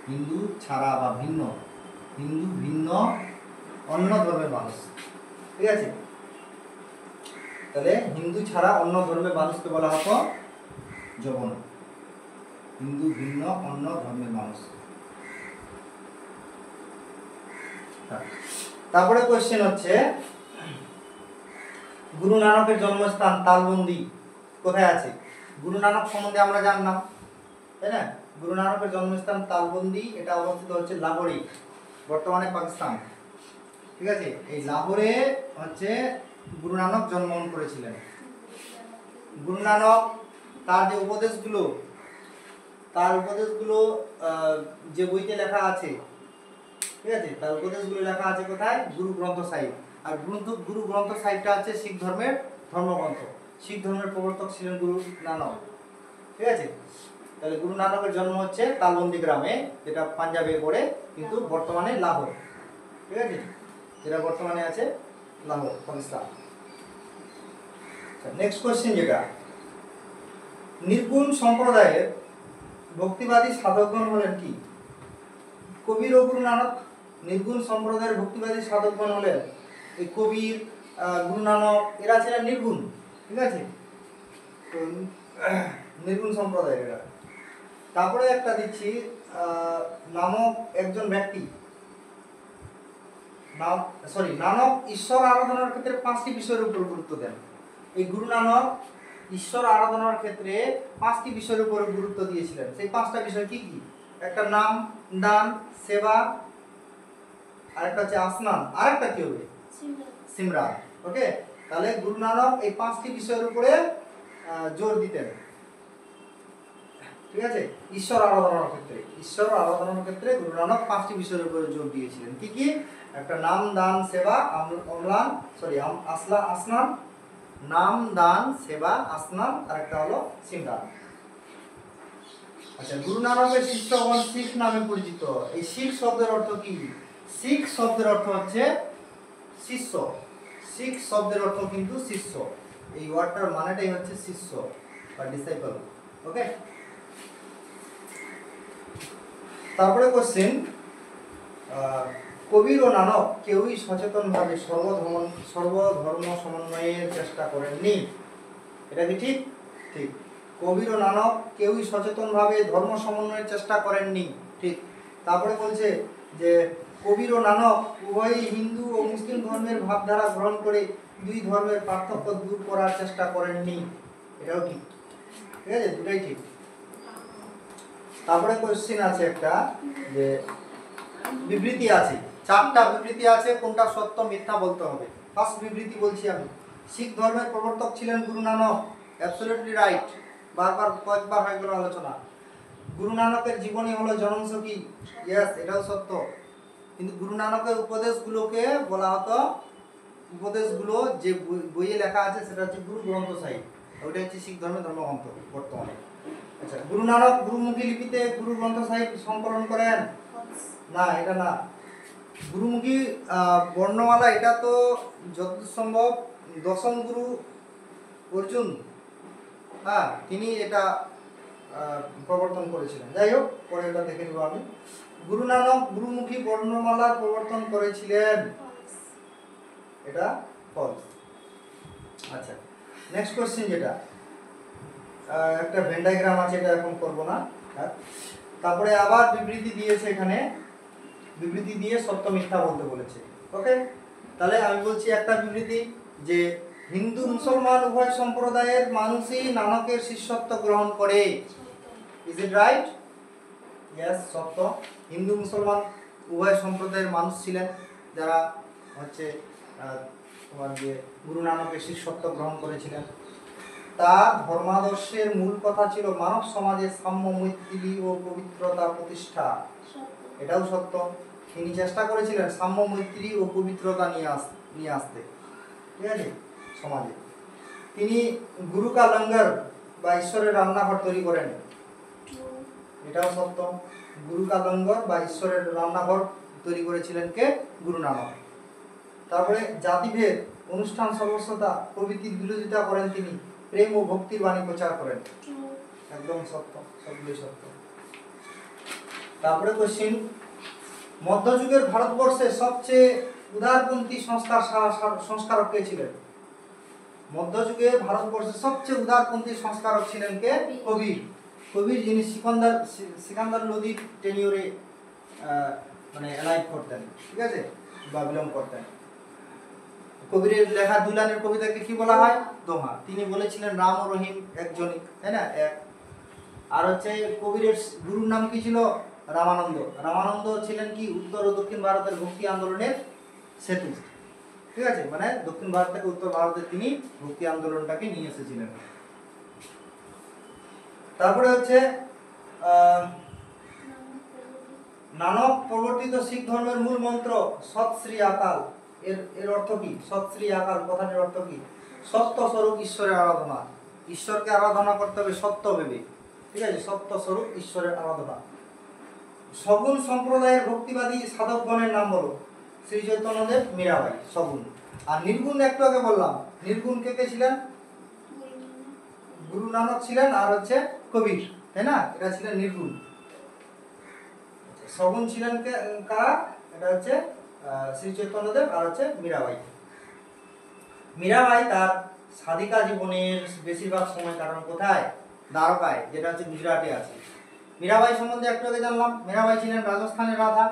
A: হিন্দু ছাড়া বা ভিন্ন, হিন্দু ভিন্ন অন্য ধর্মের মানুষ। ঠিক আছে, তাহলে হিন্দু ছাড়া অন্য ধর্মের মানুষকে বলা হতো জবন। হিন্দু ভিন্ন অন্য ধর্মের মানুষ। তারপরে কোশ্চেন হচ্ছে গুরু নানকের জন্মস্থান তালবন্দি কোথায় আছে? গুরু নানক সম্বন্ধে আমরা জানলাম, তাই না? গুরু নানকের জন্মস্থান তালবন্দি, এটা অবস্থিত হচ্ছে লাহোরে, বর্তমানে পাকিস্তান। ঠিক আছে, এই লাহোরে হচ্ছে গুরু নানক জন্মগ্রহণ করেছিলেন। গুরু নানক তার যে উপদেশগুলো, যে বইতে লেখা আছে, ঠিক আছে, তার উপদেশগুলো লেখা আছে কোথায়? গুরু গ্রন্থ সাহিব। আর গুরু গ্রন্থ সাহিবটা হচ্ছে শিখ ধর্মের ধর্মগ্রন্থ। শিখ ধর্মের প্রবর্তক ছিলেন গুরু নানক। ঠিক আছে, তাহলে গুরু নানকের জন্ম হচ্ছে তালবন্দি গ্রামে, যেটা পাঞ্জাবে পড়ে, কিন্তু বর্তমানে লাহোর। ঠিক আছে, যেটা বর্তমানে আছে লাহোর, পাকিস্তান। নেক্সট কোশ্চেন, যেটা নির্গুণ সম্প্রদায়ের ভক্তিবাদী সাধকগণ হলেন কি? কবির ও গুরু নানক। নির্গুণ সম্প্রদায়ের ভক্তিবাদী সাধকগণ হলেন এই কবির, গুরু নানক, এরা ছিলেন নির্গুণ। ঠিক আছে, তো নির্গুণ সম্প্রদায়ের এরা। তারপরে একটা দিচ্ছি, নামক একজন ব্যক্তি, নানক ঈশ্বর আরাধনার ক্ষেত্রে 5টি বিষয়ের উপর গুরুত্ব দেন। এই গুরু নানক ঈশ্বর আরাধনার ক্ষেত্রে 5টি বিষয়ের উপর গুরুত্ব দিয়েছিলেন। সেই 5টা বিষয় কি কি? একটা নাম, দান, সেবা, আরেকটা হচ্ছে আসনান, আরেকটা কি হবে? সিমরান। ওকে, তাহলে গুরু নানক এই 5টি বিষয়ের উপরে জোর দিতেন। ঠিক আছে, ঈশ্বর আরাধনার ক্ষেত্রে গুরু নানক 5টি বিষয়ের উপরে জোর দিয়েছিলেন। কি কি? একটা নাম, দান, সেবা, আসনান, নাম, দান, সেবা, আসনান, আর একটা হলো সিমরান। আচ্ছা, গুরু নানকের শিষ্যগণ শিখ নামে পরিচিত। এই শিখ শব্দের অর্থ কি? শিখ শব্দের অর্থ হচ্ছে শিষ্য। শিখ শব্দের অর্থ কিন্তু শিষ্য। এই ওয়ার্ডটার মানেটাই হচ্ছে শিষ্য বা ডিসাইপল। ওকে, তারপরে কোশ্চেন, কবির ও নানক কেউই সচেতনভাবে সর্বধর্ম সমন্বয়ের চেষ্টা করেননি। এটা কি ঠিক? ঠিক। কবির ও নানক কেউই সচেতনভাবে ধর্ম সমন্বয়ের চেষ্টা করেননি। ঠিক। তারপরে বলছে যে কবির ও নানক উভয়ই হিন্দু ও মুসলিম ধর্মের ভাবধারা গ্রহণ করে দুই ধর্মের পার্থক্য দূর করার চেষ্টা করেননি। এটাও ঠিক। ঠিক আছে, দুটাই ঠিক। তারপরে কোশ্চেন আছে একটা, যে বিবৃতি আছে, 4টা বিবৃতি আছে, কোনটা সত্য মিথ্যা বলতে হবে। ফার্স্ট বিবৃতি বলছি আমি, শিখ ধর্মের প্রবর্তক ছিলেন গুরু নানক। অ্যাবসলিউটলি রাইট, কয়েকবার হয়ে গেল আলোচনা। গুরু নানকের জীবনী হলো জনমসখী। ইয়েস, এটাও সত্য। কিন্তু গুরু নানকের উপদেশগুলোকে বলা হতো, উপদেশগুলো যে বইয়ে লেখা আছে সেটা হচ্ছে গুরু গ্রন্থ সাহিব। ওইটা হচ্ছে শিখ ধর্মের ধর্মগ্রন্থ বর্তমানে। আচ্ছা, গুরু নানক গুরুমুখী লিপিতে গুরু গ্রন্থ সাহিব সংকলন করেন? না, এটা না। গুরুমুখী বর্ণমালা, এটা তো যতদূর সম্ভব 10ম গুরু অর্জুন, হ্যাঁ, তিনি এটা প্রবর্তন করেছিলেন। যাই হোক, পরে এটা দেখে নেব আমি। গুরু নানক গুরুমুখী বর্ণমালার প্রবর্তন করেছিলেন, এটা ফলস। আচ্ছা, নেক্সট কোশ্চেন, যেটা একটা ভেন ডায়াগ্রাম আছে, এটা এখন করব না। তারপরে আবার বিবৃতি দিয়েছে, এখানে বিবৃতি দিয়ে সত্য মিথ্যা বলতে বলেছে। ওকে, তাহলে আমি বলছি একটা বিবৃতি, যে হিন্দু মুসলমান উভয় সম্প্রদায়ের মানুষই নানকের শিষ্যত্ব গ্রহণ করে। Is it right? ইয়েস, সত্য। হিন্দু মুসলমান উভয় সম্প্রদায়ের মানুষ ছিলেন যারা হচ্ছে তোমার যে গুরু নানকের শিষ্যত্ব গ্রহণ করেছিলেন। তার ধর্মাদর্শের মূল কথা ছিল মানব সমাজে সাম্য, মৈত্রী ও পবিত্রতা প্রতিষ্ঠা। এটাও সত্য। তিনি চেষ্টা করেছিলেন সাম্য, মৈত্রী ও পবিত্রতা নিয়ে আসতে, ঠিক আছে, সমাজে। তিনি গুরু কা লঙ্গর বা ঈশ্বরের রান্নাঘর তৈরি করেন। এটাও সত্য। গুরু কা লঙ্গর বা ঈশ্বরের রান্নাঘর তৈরি করেছিলেন কে? গুরু নানক। তারপরে জাতিভেদ, অনুষ্ঠান সর্বস্বতা প্রভৃতির বিরোধিতা করেন তিনি। প্রেম ও ভক্তির বাণী প্রচার করেন। একদম সত্য, সবগুলোই সত্য। তারপরে কোশ্চিন, মধ্যযুগের ভারতবর্ষে সবচেয়ে উদারপন্থী সংস্কারক কে ছিলেন? মধ্যযুগে ভারতবর্ষের সবচেয়ে উদারপন্থী সংস্কারক ছিলেন কে? কবির। কবির, যিনি সিকান্দার লোদির টেনিওরে মানে অ্যালাইভ করতেন, ঠিক আছে, বা বিলং করতেন। কবিরের লেখা দুই লাইনের কবিতাকে কি বলা হয়? দোহা। তিনি বলেছিলেন রাম ও রহিম একজনই, তাই না, এক। আর হচ্ছে কবিরের গুরুর নাম কি ছিল? রামানন্দ। রামানন্দ ছিলেন কি? উত্তর ও দক্ষিণ ভারতের ভক্তি আন্দোলনের সেতু, ঠিক আছে, মানে দক্ষিণ ভারত থেকে উত্তর ভারতে তিনি ভক্তি আন্দোলনটাকে নিয়ে এসেছিলেন। তারপরে হচ্ছে নানক প্রবর্তিত শিখ ধর্মের মূল মন্ত্র সৎ শ্রী আকাল। এর অর্থ কি? সৎ শ্রী আকাল কথাটির অর্থ কি? সত্য স্বরূপ ঈশ্বরের আরাধনা। ঈশ্বরকে আরাধনা করতে হবে সত্য ভেবে, ঠিক আছে, সত্য স্বরূপ ঈশ্বরের আরাধনা। সগুণ সম্প্রদায়ের ভক্তিবাদী সাধকগণের নাম বলো। শ্রী চৈতন্যদেব, মীরাবাই, সগুণ। আর নির্গুণ একটু আগে বললাম, নির্গুণ কে কে ছিলেন? গুরু নানক ছিলেন, আর হচ্ছে কবির, তাই না, এটা ছিলেন নির্গুণ। সগুণ ছিলেন কারা? এটা হচ্ছে শ্রী চৈতন্যদেব আর হচ্ছে মীরাবাই। মীরাবাই তার সাধিকা জীবনের বেশিরভাগ সময় কাটান কোথায়? দ্বারকায়, যেটা হচ্ছে গুজরাটে আছে। মীরাবাই সম্বন্ধে একটু আগে জানলাম। মীরাবাই ছিলেন রাজস্থানের রাধা।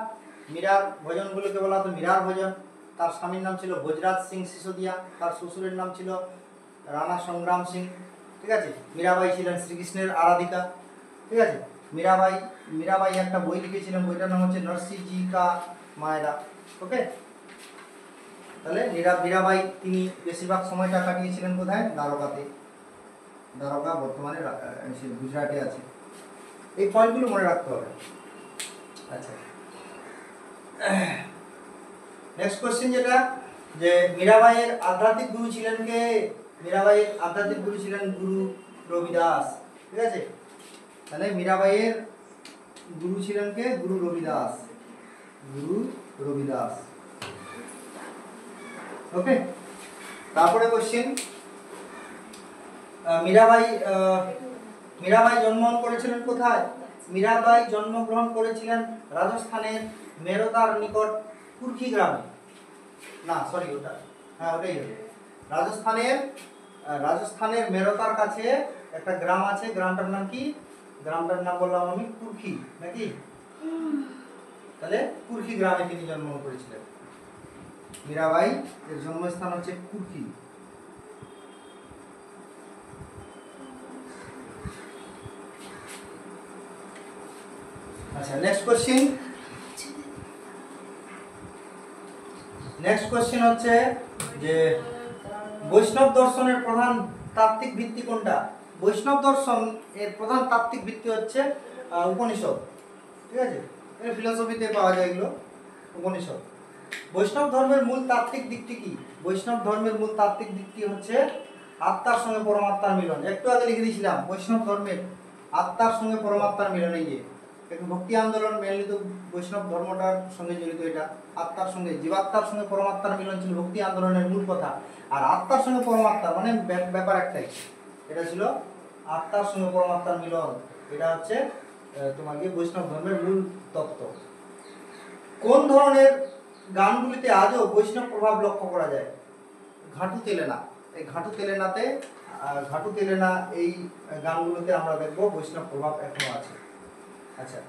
A: মীরার ভজনগুলোকে বলা হতো মীরার ভজন। তার স্বামীর নাম ছিল ভোজরাজ সিং সিসোদিয়া। তার শ্বশুরের নাম ছিল রানা সংগ্রাম সিং, ঠিক আছে। মীরাবাই ছিলেন শ্রীকৃষ্ণের আরাধিকা, ঠিক আছে। মীরাবাই একটা বই লিখেছিলেন, বইটার নাম হচ্ছে নরসিংজি কা মায়রা। ওকে, তাহলে মীরাবাই তিনি বেশিরভাগ সময়টা কাটিয়েছিলেন কোথায়? দ্বারকাতে। দ্বারকা বর্তমানে গুজরাটে আছে। এই পয়েন্টগুলো মনে রাখতে হবে। আচ্ছা, নেক্সট কোশ্চেন যেটা, যে মীরাবাইয়ের আধ্যাত্মিক গুরু ছিলেন কে? মীরাবাইয়ের আধ্যাত্মিক গুরু ছিলেন গুরু রবিদাস, ঠিক আছে। তাহলে মীরাবাইয়ের গুরু ছিলেন কে? গুরু রবিদাস। গুরু রবিদাস, ওকে। তারপরে কোশ্চেন, মীরাবাই জন্মগ্রহণ করেছিলেন কোথায়? মীরাবাই জন্মগ্রহণ করেছিলেন রাজস্থানের মেরতার নিকট কুর্খি গ্রামে। না সরি, ওটা হ্যাঁ ওটাই হবে। রাজস্থানের মেরতার কাছে একটা গ্রাম আছে। গ্রামটার নাম কি? গ্রামটার নাম বললাম আমি কুর্খি, নাকি? তাহলে কুর্খি গ্রামে তিনি জন্মগ্রহণ করেছিলেন। মীরাবাই এর জন্মস্থান হচ্ছে কুর্খি। আচ্ছা, নেক্সট কোশ্চেন হচ্ছে যে বৈষ্ণব দর্শনের প্রধান তাত্ত্বিক ভিত্তি কোনটা? বৈষ্ণব দর্শন এর প্রধান তাত্ত্বিক ভিত্তি হচ্ছে উপনিষদ, ঠিক আছে। এর ফিলোসফিতে পাওয়া যায় এগুলো, উপনিষদ। বৈষ্ণব ধর্মের মূল তাত্ত্বিক দিকটি কি? বৈষ্ণব ধর্মের মূল তাত্ত্বিক দিকটি হচ্ছে আত্মার সঙ্গে পরমাত্মার মিলন। একটু আগে লিখে দিয়েছিলাম, বৈষ্ণব ধর্মের আত্মার সঙ্গে পরমাত্মার মিলন। এই যে ভক্তি আন্দোলন মেনলি তো বৈষ্ণব ধর্মটার সঙ্গে জড়িত। এটা আত্মার সঙ্গে, জীবাত্মার সঙ্গে পরমাত্মার মিলন ছিল ভক্তি আন্দোলনের মূল কথা। আর আত্মার সঙ্গে পরমাত্মা মানে ব্যাপার একটাই, এটা ছিল আত্মার সঙ্গে পরমাত্মার মিলন। এটা হচ্ছে তোমাকে বৈষ্ণব ধর্মের মূল তত্ত্ব। কোন ধরনের গানগুলিতে আজও বৈষ্ণব প্রভাব লক্ষ্য করা যায়? ঘাটু তেলেনা। এই ঘাটু তেলেনা এই গানগুলোতে আমরা দেখবো বৈষ্ণব প্রভাব এখনো আছে। আচ্ছা,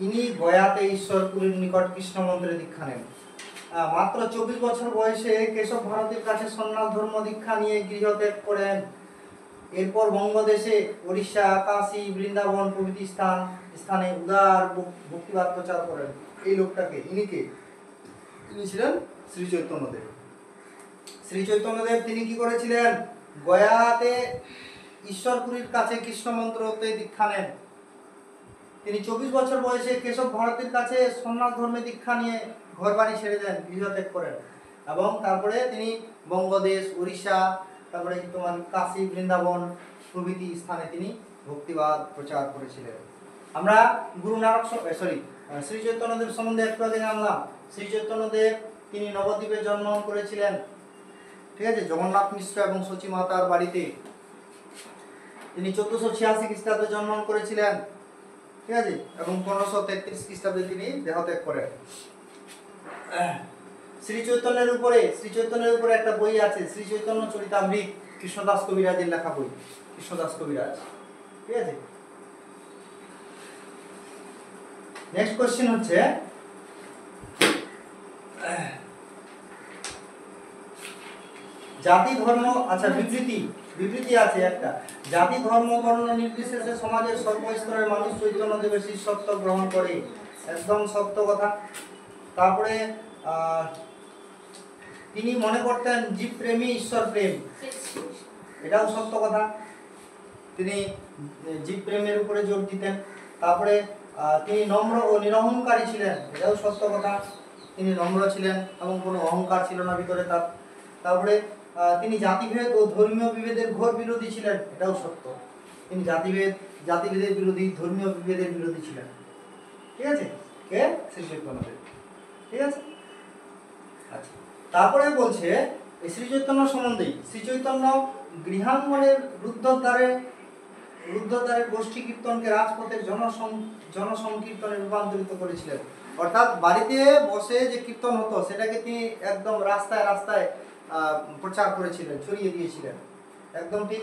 A: ইনি গয়াতে ঈশ্বরপুরীর নিকট কৃষ্ণ মন্ত্রে দীক্ষা নেন। মাত্র 24 বছর বয়সে কেশব ভারতীর কাছে সন্ন্যাস ধর্ম দীক্ষা নিয়ে গৃহত্যাগ করেন। এরপর বঙ্গদেশে ওড়িশা, কাশী, বৃন্দাবন প্রভৃতি স্থানে উদার ভক্তিবাদ প্রচার করেন। এই লোকটাকে ইনি ছিলেন শ্রী চৈতন্যদেব। শ্রী চৈতন্যদেব তিনি কি করেছিলেন? গয়াতে ঈশ্বরপুরীর কাছে কৃষ্ণ মন্ত্রতে দীক্ষা নেন। তিনি 24 বছর বয়সে কেশব ভারতীর কাছে সন্ন্যাস ধর্মে দীক্ষা নিয়ে ঘর বাড়ি ছেড়ে দেন, গৃহত্যাগ করেন, এবং তারপরে তিনি বঙ্গদেশ, উড়িষ্যা, তারপরে তোমার কাশী, বৃন্দাবন প্রভৃতি স্থানে তিনি ভক্তিবাদ প্রচার করেছিলেন। আমরা গুরু নানক শ্রী চৈতন্যদেব সম্বন্ধে একটু আগে জানলাম। শ্রী চৈতন্যদেব তিনি নবদ্বীপে জন্মগ্রহণ করেছিলেন, ঠিক আছে, জগন্নাথ মিশ্র এবং সচী মাতার বাড়িতে। তিনি 1486 খ্রিস্টাব্দে জন্মগ্রহণ করেছিলেন, ঠিক আছে, এবং 1533 খ্রিস্টাব্দে তিনি দেহত্যাগ করেন। শ্রী চৈতন্যের উপরে একটা বই আছে, শ্রী চৈতন্য চরিতামৃত, কৃষ্ণদাস কবিরাজের লেখা বই, কৃষ্ণদাস কবিরাজ, ঠিক আছে। নেক্সট কোশ্চেন হচ্ছে জাতি ধর্ম, আচ্ছা বিবৃতি আছে একটা, জাতি ধর্ম বর্ণ নির্বিশেষে সমাজের সর্বস্তরের মানুষ চৈতন্যদেবের শিষ্যত্ব গ্রহণ করে, একদম সত্য কথা। তারপরে তিনি মনে করতেন জীব প্রেমী ঈশ্বর প্রেম, এটাও সত্য কথা, তিনি জীব প্রেমের উপরে জোর দিতেন। তারপরে তিনি নম্র ও নিরহংকারী ছিলেন, এটাও সত্য কথা, তিনি নম্র ছিলেন এবং কোনো অহংকার ছিল না ভিতরে তার। তারপরে তিনি জাতিভেদ ও ধর্মীয় বিভেদের ঘোর বিরোধী ছিলেন, এটাও সত্য, তিনি জাতিভেদের বিরোধী, ধর্মীয় বিভেদের বিরোধী ছিলেন, ঠিক আছে, কে? শ্রী চৈতন্যদেব, ঠিক আছে। আচ্ছা, তারপরে বলছে এই শ্রী চৈতন্য সম্বন্ধে, শ্রী চৈতন্য গৃহাঙ্গনের রুদ্ধদ্বারে গোষ্ঠী কীর্তনকে রাজপথের জনসংকীর্তনে রূপান্তরিত করেছিলেন। অর্থাৎ বাড়িতে বসে যে কীর্তন হতো সেটাকে তিনি একদম রাস্তায় রাস্তায় প্রচার করেছিলেন, ছড়িয়ে দিয়েছিলেন, একদম ঠিক।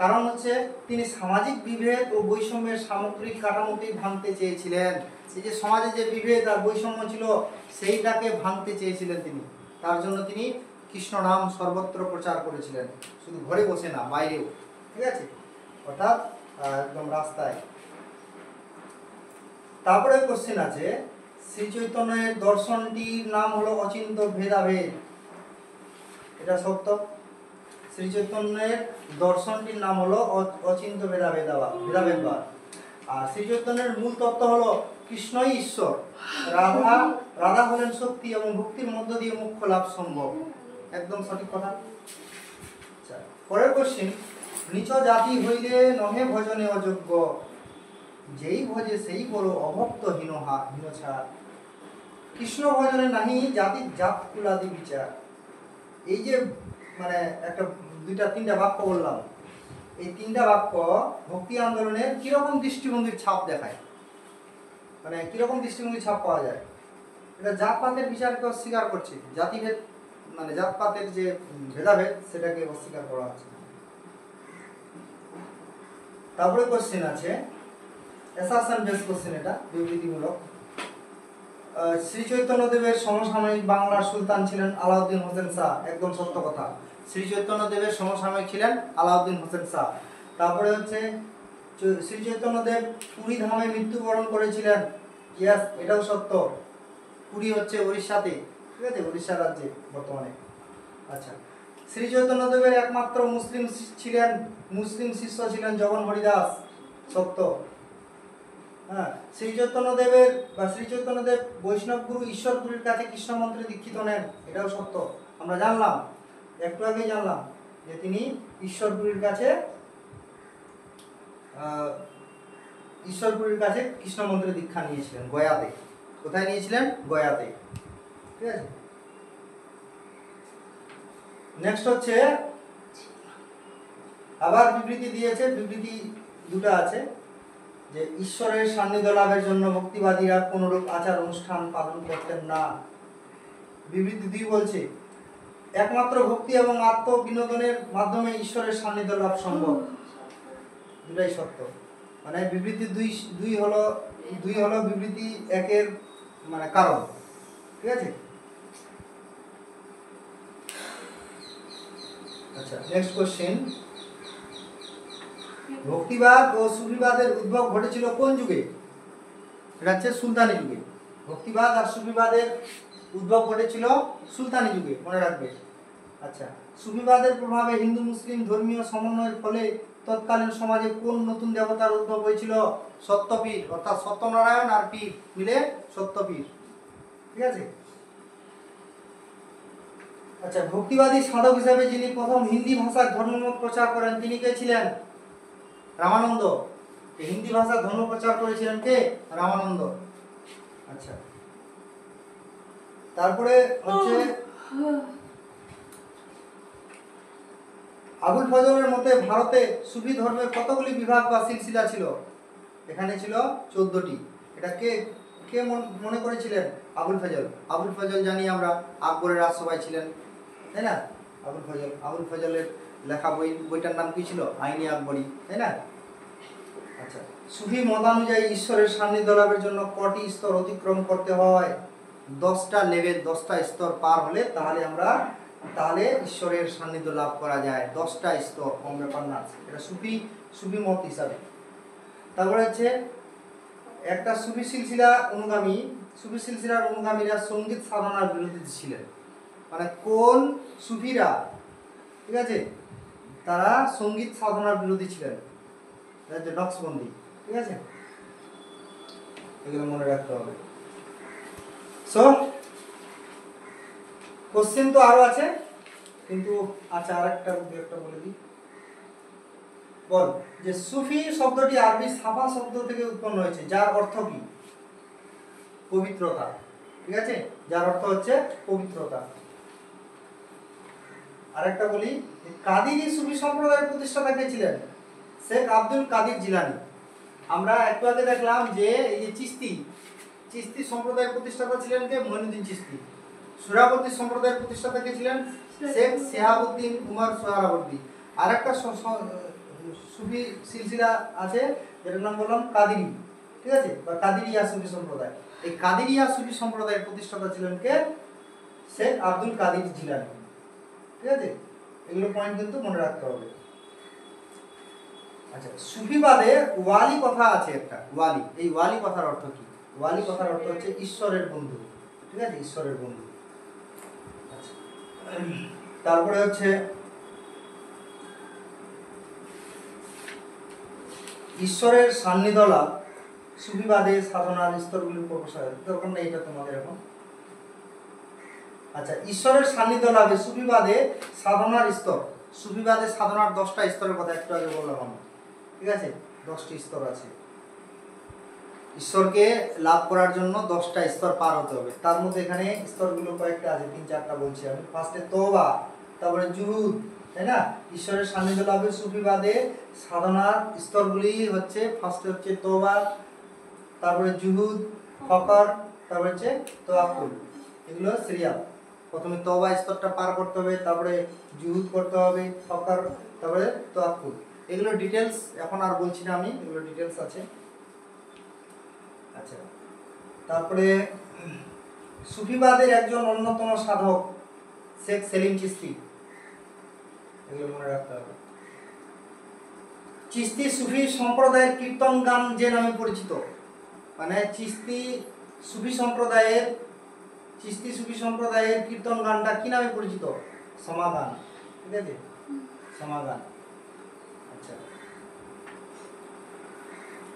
A: কারণ হচ্ছে তিনি সামাজিক বিভেদ ও বৈষম্যের সামগ্রিক কাঠামোকেই ভাঙতে চেয়েছিলেন। এই যে সমাজে যে বিভেদ আর বৈষম্য ছিল সেইটাকে ভাঙতে চেয়েছিলেন তিনি। তার জন্য তিনি কৃষ্ণ নাম সর্বত্র প্রচার করেছিলেন, শুধু ঘরে বসে না, বাইরেও, ঠিক আছে, অর্থাৎ একদম রাস্তায়। তারপরে কোশ্চেন আছে, শ্রী চৈতন্যের দর্শনটির নাম হলো অচিন্ত ভেদাভেদ, এটা সত্য। শ্রী চৈতন্যের দর্শনটির নাম হলো অচিন্ত ভেদাভেদবাদ। আর শ্রী চৈতন্যের মূল তত্ত্ব হলো কৃষ্ণই ঈশ্বর, রাধা হলেন শক্তি এবং ভক্তির মধ্য দিয়ে মোক্ষ লাভ সম্ভব, একদম সঠিক কথা। আচ্ছা, পরের কোশ্চেন, নিচ জাতি হইলে নহে ভজনে অযোগ্য, যেই ভজে সেই বড় অভক্ত হীনছাড়, কৃষ্ণ ভজনে নাহি জাত কুলাদি বিচার। এই যে মানে একটা দুইটা তিনটা বাক্য বললাম, এই তিনটা বাক্য ভক্তি আন্দোলনের কিরকম দৃষ্টিভঙ্গির ছাপ দেখায়, মানে কিরকম দৃষ্টিভঙ্গির ছাপ পাওয়া যায়। এটা জাতপাতের বিচারকে অস্বীকার করছে, জাতিভেদ মানে জাতপাতের যে ভেদাভেদ সেটাকে অস্বীকার করা হচ্ছে। তারপরে কোশ্চেন আছে অ্যাসারশন বেস কোশ্চেন, এটা বিবৃতিমূলক। শ্রী চৈতন্যদেবের সমসাময়িক বাংলার সুলতান ছিলেন আলাউদ্দিন হোসেন শাহ, একদম সত্য কথা, শ্রী চৈতন্যদেবের সমসাময়িক ছিলেন আলাউদ্দিন হোসেন শাহ। তারপরে হচ্ছে শ্রী চৈতন্যদেব পুরী ধামে মৃত্যুবরণ করেছিলেন, ইয়েস, এটাও সত্য, পুরী হচ্ছে উড়িষ্যাতে, ঠিক আছে, উড়িষ্যা রাজ্যে বর্তমানে। আচ্ছা, শ্রী চৈতন্যদেবের একমাত্র মুসলিম শিষ্য ছিলেন জগন হরিদাস, সত্য। হ্যাঁ, শ্রী চৈতন্যদেব বৈষ্ণব গুরু ঈশ্বরপুরীর কাছে কৃষ্ণ মন্ত্রে দীক্ষিত নেন, এটাও সত্য। আমরা জানলাম, একটু আগেই জানলাম যে তিনি ঈশ্বরপুরীর কাছে কৃষ্ণ মন্ত্রে দীক্ষা নিয়েছিলেন গয়াতে। কোথায় নিয়েছিলেন? গয়াতে, ঠিক আছে। নেক্সট হচ্ছে আবার বিবৃতি দিয়েছে, বিবৃতি দুটো আছে, যে ঈশ্বরের সান্নিধ্য লাভের জন্য ভক্তিবাদীরা কোনরূপ আচার অনুষ্ঠান পালন করতেন না। বিবৃতি 2 বলছে একমাত্র ভক্তি এবং আত্মবিনোদনের মাধ্যমে ঈশ্বরের সান্নিধ্য লাভ সম্ভব, দুটাই সত্য। মানে বিবৃতি 2 হলো বিবৃতি 1-এর মানে কারণ, ঠিক আছে। আচ্ছা, নেক্সট কোশ্চেন, ভক্তিবাদ ও সুফিবাদের উদ্ভব ঘটেছিল কোন যুগে? এটা হচ্ছে সুলতানি যুগে। ভক্তিবাদ আর সুফিবাদের উদ্ভব ঘটেছিল সুলতানি যুগে, মনে রাখবে। আচ্ছা, সুফিবাদের প্রভাবে হিন্দু মুসলিম ধর্মীয় সমন্বয়ের ফলে তৎকালীন সমাজে কোন নতুন দেবতার উদ্ভব হয়েছিল? সত্যপীর, অর্থাৎ সত্যনারায়ণ আর পীর মিলে সত্যপীর। ঠিক আছে। আচ্ছা, ভক্তিবাদী সাধক হিসেবে যিনি প্রথম হিন্দি ভাষার ধর্মমত প্রচার করেন তিনি কে ছিলেন? রামানন্দ। হিন্দি ভাষার ধর্ম প্রচার করেছিলেন কে? রামানন্দ। আচ্ছা, তারপরে হচ্ছে আবুল ফজলের মতে ভারতে সুফি ধর্মের কতগুলি বিভাগ বা সিলসিলা ছিল? এখানে ছিল 14টি। এটা কে কে মনে করেছিলেন? আবুল ফজল। আবুল ফজল জানি আমরা আকবরের রাজসভায় ছিলেন, তাই না? আবুল ফজলের লেখা বইটার নাম কি ছিল? আইনি আকবরী, তাই না? আচ্ছা, সুফি মতানুযায়ী ঈশ্বরের সান্নিধ্য লাভের জন্য কটি স্তর অতিক্রম করতে হয়? 10টা লেভেল, 10টা স্তর পার হলে তাহলে ঈশ্বরের সান্নিধ্য লাভ করা যায়। 10টা স্তর, কম ব্যাপার না। এটা সুফি মত হিসাবে। তারপরে হচ্ছে একটা সুফি সিলসিলার অনুগামীরা সঙ্গীত সাধনার বিরোধী ছিলেন। মানে কোন সুফিরা, ঠিক আছে, তারা সঙ্গীত সাধনার বিরোধী ছিলেন? নকশবন্দি। ঠিক আছে, এগুলো মনে রাখতে হবে। সো কোশ্চেন তো আরো আছে, কিন্তু আচ্ছা আরেকটা বলে দিই। বল যে সুফি শব্দটি আরবি সাফা শব্দ থেকে উৎপন্ন হয়েছে, যার অর্থ কি? পবিত্রতা। ঠিক আছে, যার অর্থ হচ্ছে পবিত্রতা। আরেকটা বলি, কাদিরি সুফি সম্প্রদায়ের প্রতিষ্ঠাতা কে ছিলেন? শেখ আব্দুল কাদির জিলানী। আমরা একটু আগে দেখলাম যে এই যে চিশতি সম্প্রদায়ের প্রতিষ্ঠাতা ছিলেন কে? মঈনুদ্দিন চিশতি। সুহরাবর্দী সম্প্রদায়ের প্রতিষ্ঠাতা কে ছিলেন? শেখ শিহাবুদ্দিন উমর সুহরাবর্দী। আরেকটা সুফি সিলসিলা আছে যেটার নাম বললাম কাদিরি, ঠিক আছে, বা কাদিরিয়া সুফি সম্প্রদায়। এই কাদিরিয়া সুফি সম্প্রদায়ের প্রতিষ্ঠাতা ছিলেন কে? শেখ আব্দুল কাদির জিলানী। ঠিক আছে, এগুলো পয়েন্ট কিন্তু মনে রাখতে হবে। আচ্ছা, সুফিবাদে ওয়ালি কথা আছে একটা, ওয়ালি। এই ওয়ালি কথার অর্থ কি? ওয়ালি কথার অর্থ হচ্ছে ঈশ্বরের বন্ধু। ঠিক আছে, ঈশ্বরের বন্ধু। আচ্ছা, তারপরে হচ্ছে ঈশ্বরের সান্নিধ্য লাভ সুফিবাদে সাধনার স্তরগুলির প্রসার। দরকার নেই এটা তোমাদের এখন। আচ্ছা, ঈশ্বরের সান্নিধ্য লাভে সুফিবাদে সাধনার স্তর। সুফিবাদে সাধনার 10টা স্তরের কথা একটু আগে বললাম আমি। ঠিক আছে, 10টি স্তর আছে। ঈশ্বরকে লাভ করার জন্য 10টা স্তর পার হতে হবে। তার মধ্যে এখানে স্তরগুলো কয়েকটা আছে, 3-4টা বলছি আমি। ফার্স্টে তওবা, তারপরে জুহুদ, তাই না? ঈশ্বরের সান্নিধ্য লাভে সুফিবাদে সাধনার স্তরগুলি হচ্ছে, ফার্স্টে হচ্ছে তওবা, তারপরে জুহুদ, ফকর, তারপরে হচ্ছে তাওয়াক্কুল। এগুলো সিরিয়াল। প্রথমে তওবা স্তরটা পার করতে হবে, তারপরে জুহুদ করতে হবে, ফকর, তারপরে তাওয়াক্কুল। এগুলো ডিটেলস এখন আর বলছি না আমি, এগুলো ডিটেলস আছে। আচ্ছা, তারপরে সুফিবাদের একজন অন্যতম সাধক শেখ সেলিম চিশতি। এগুলো মনে রাখতে হবে। চিশতি সুফি সম্প্রদায়ের কীর্তন গান যে নামে পরিচিত। মানে চিশতি সুফি সম্প্রদায়ের কীর্তন গানটা কি নামে পরিচিত? সমাগান। ঠিক আছে, সমাগান। আচ্ছা,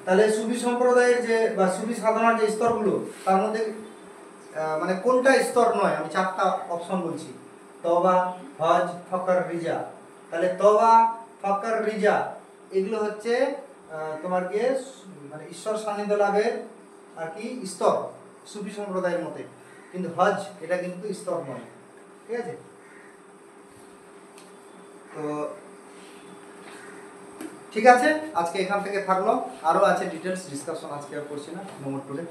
A: তাহলে সুফি সম্প্রদায়ের যে বা সুফি সাধনার যে স্তরগুলো, তার মধ্যে মানে কোনটা স্তর নয়? আমি 4টা অপশন বলছি, তওবা, হজ, ফকর, রিজা। তাহলে তওবা, ফকর, রিজা এগুলো হচ্ছে তোমার কি মানে ঈশ্বর সান্নিধ্য লাভের আর কি স্তর সুফি সম্প্রদায়ের মতে। কিন্তু হজ এটা কিন্তু স্তর নয়। ঠিক আছে, তো ঠিক আছে, আজকে এখান থেকে থাকলো। আরও আছে ডিটেলস ডিসকাশন, আজকে আর করছি না, নম্বর 2-এ।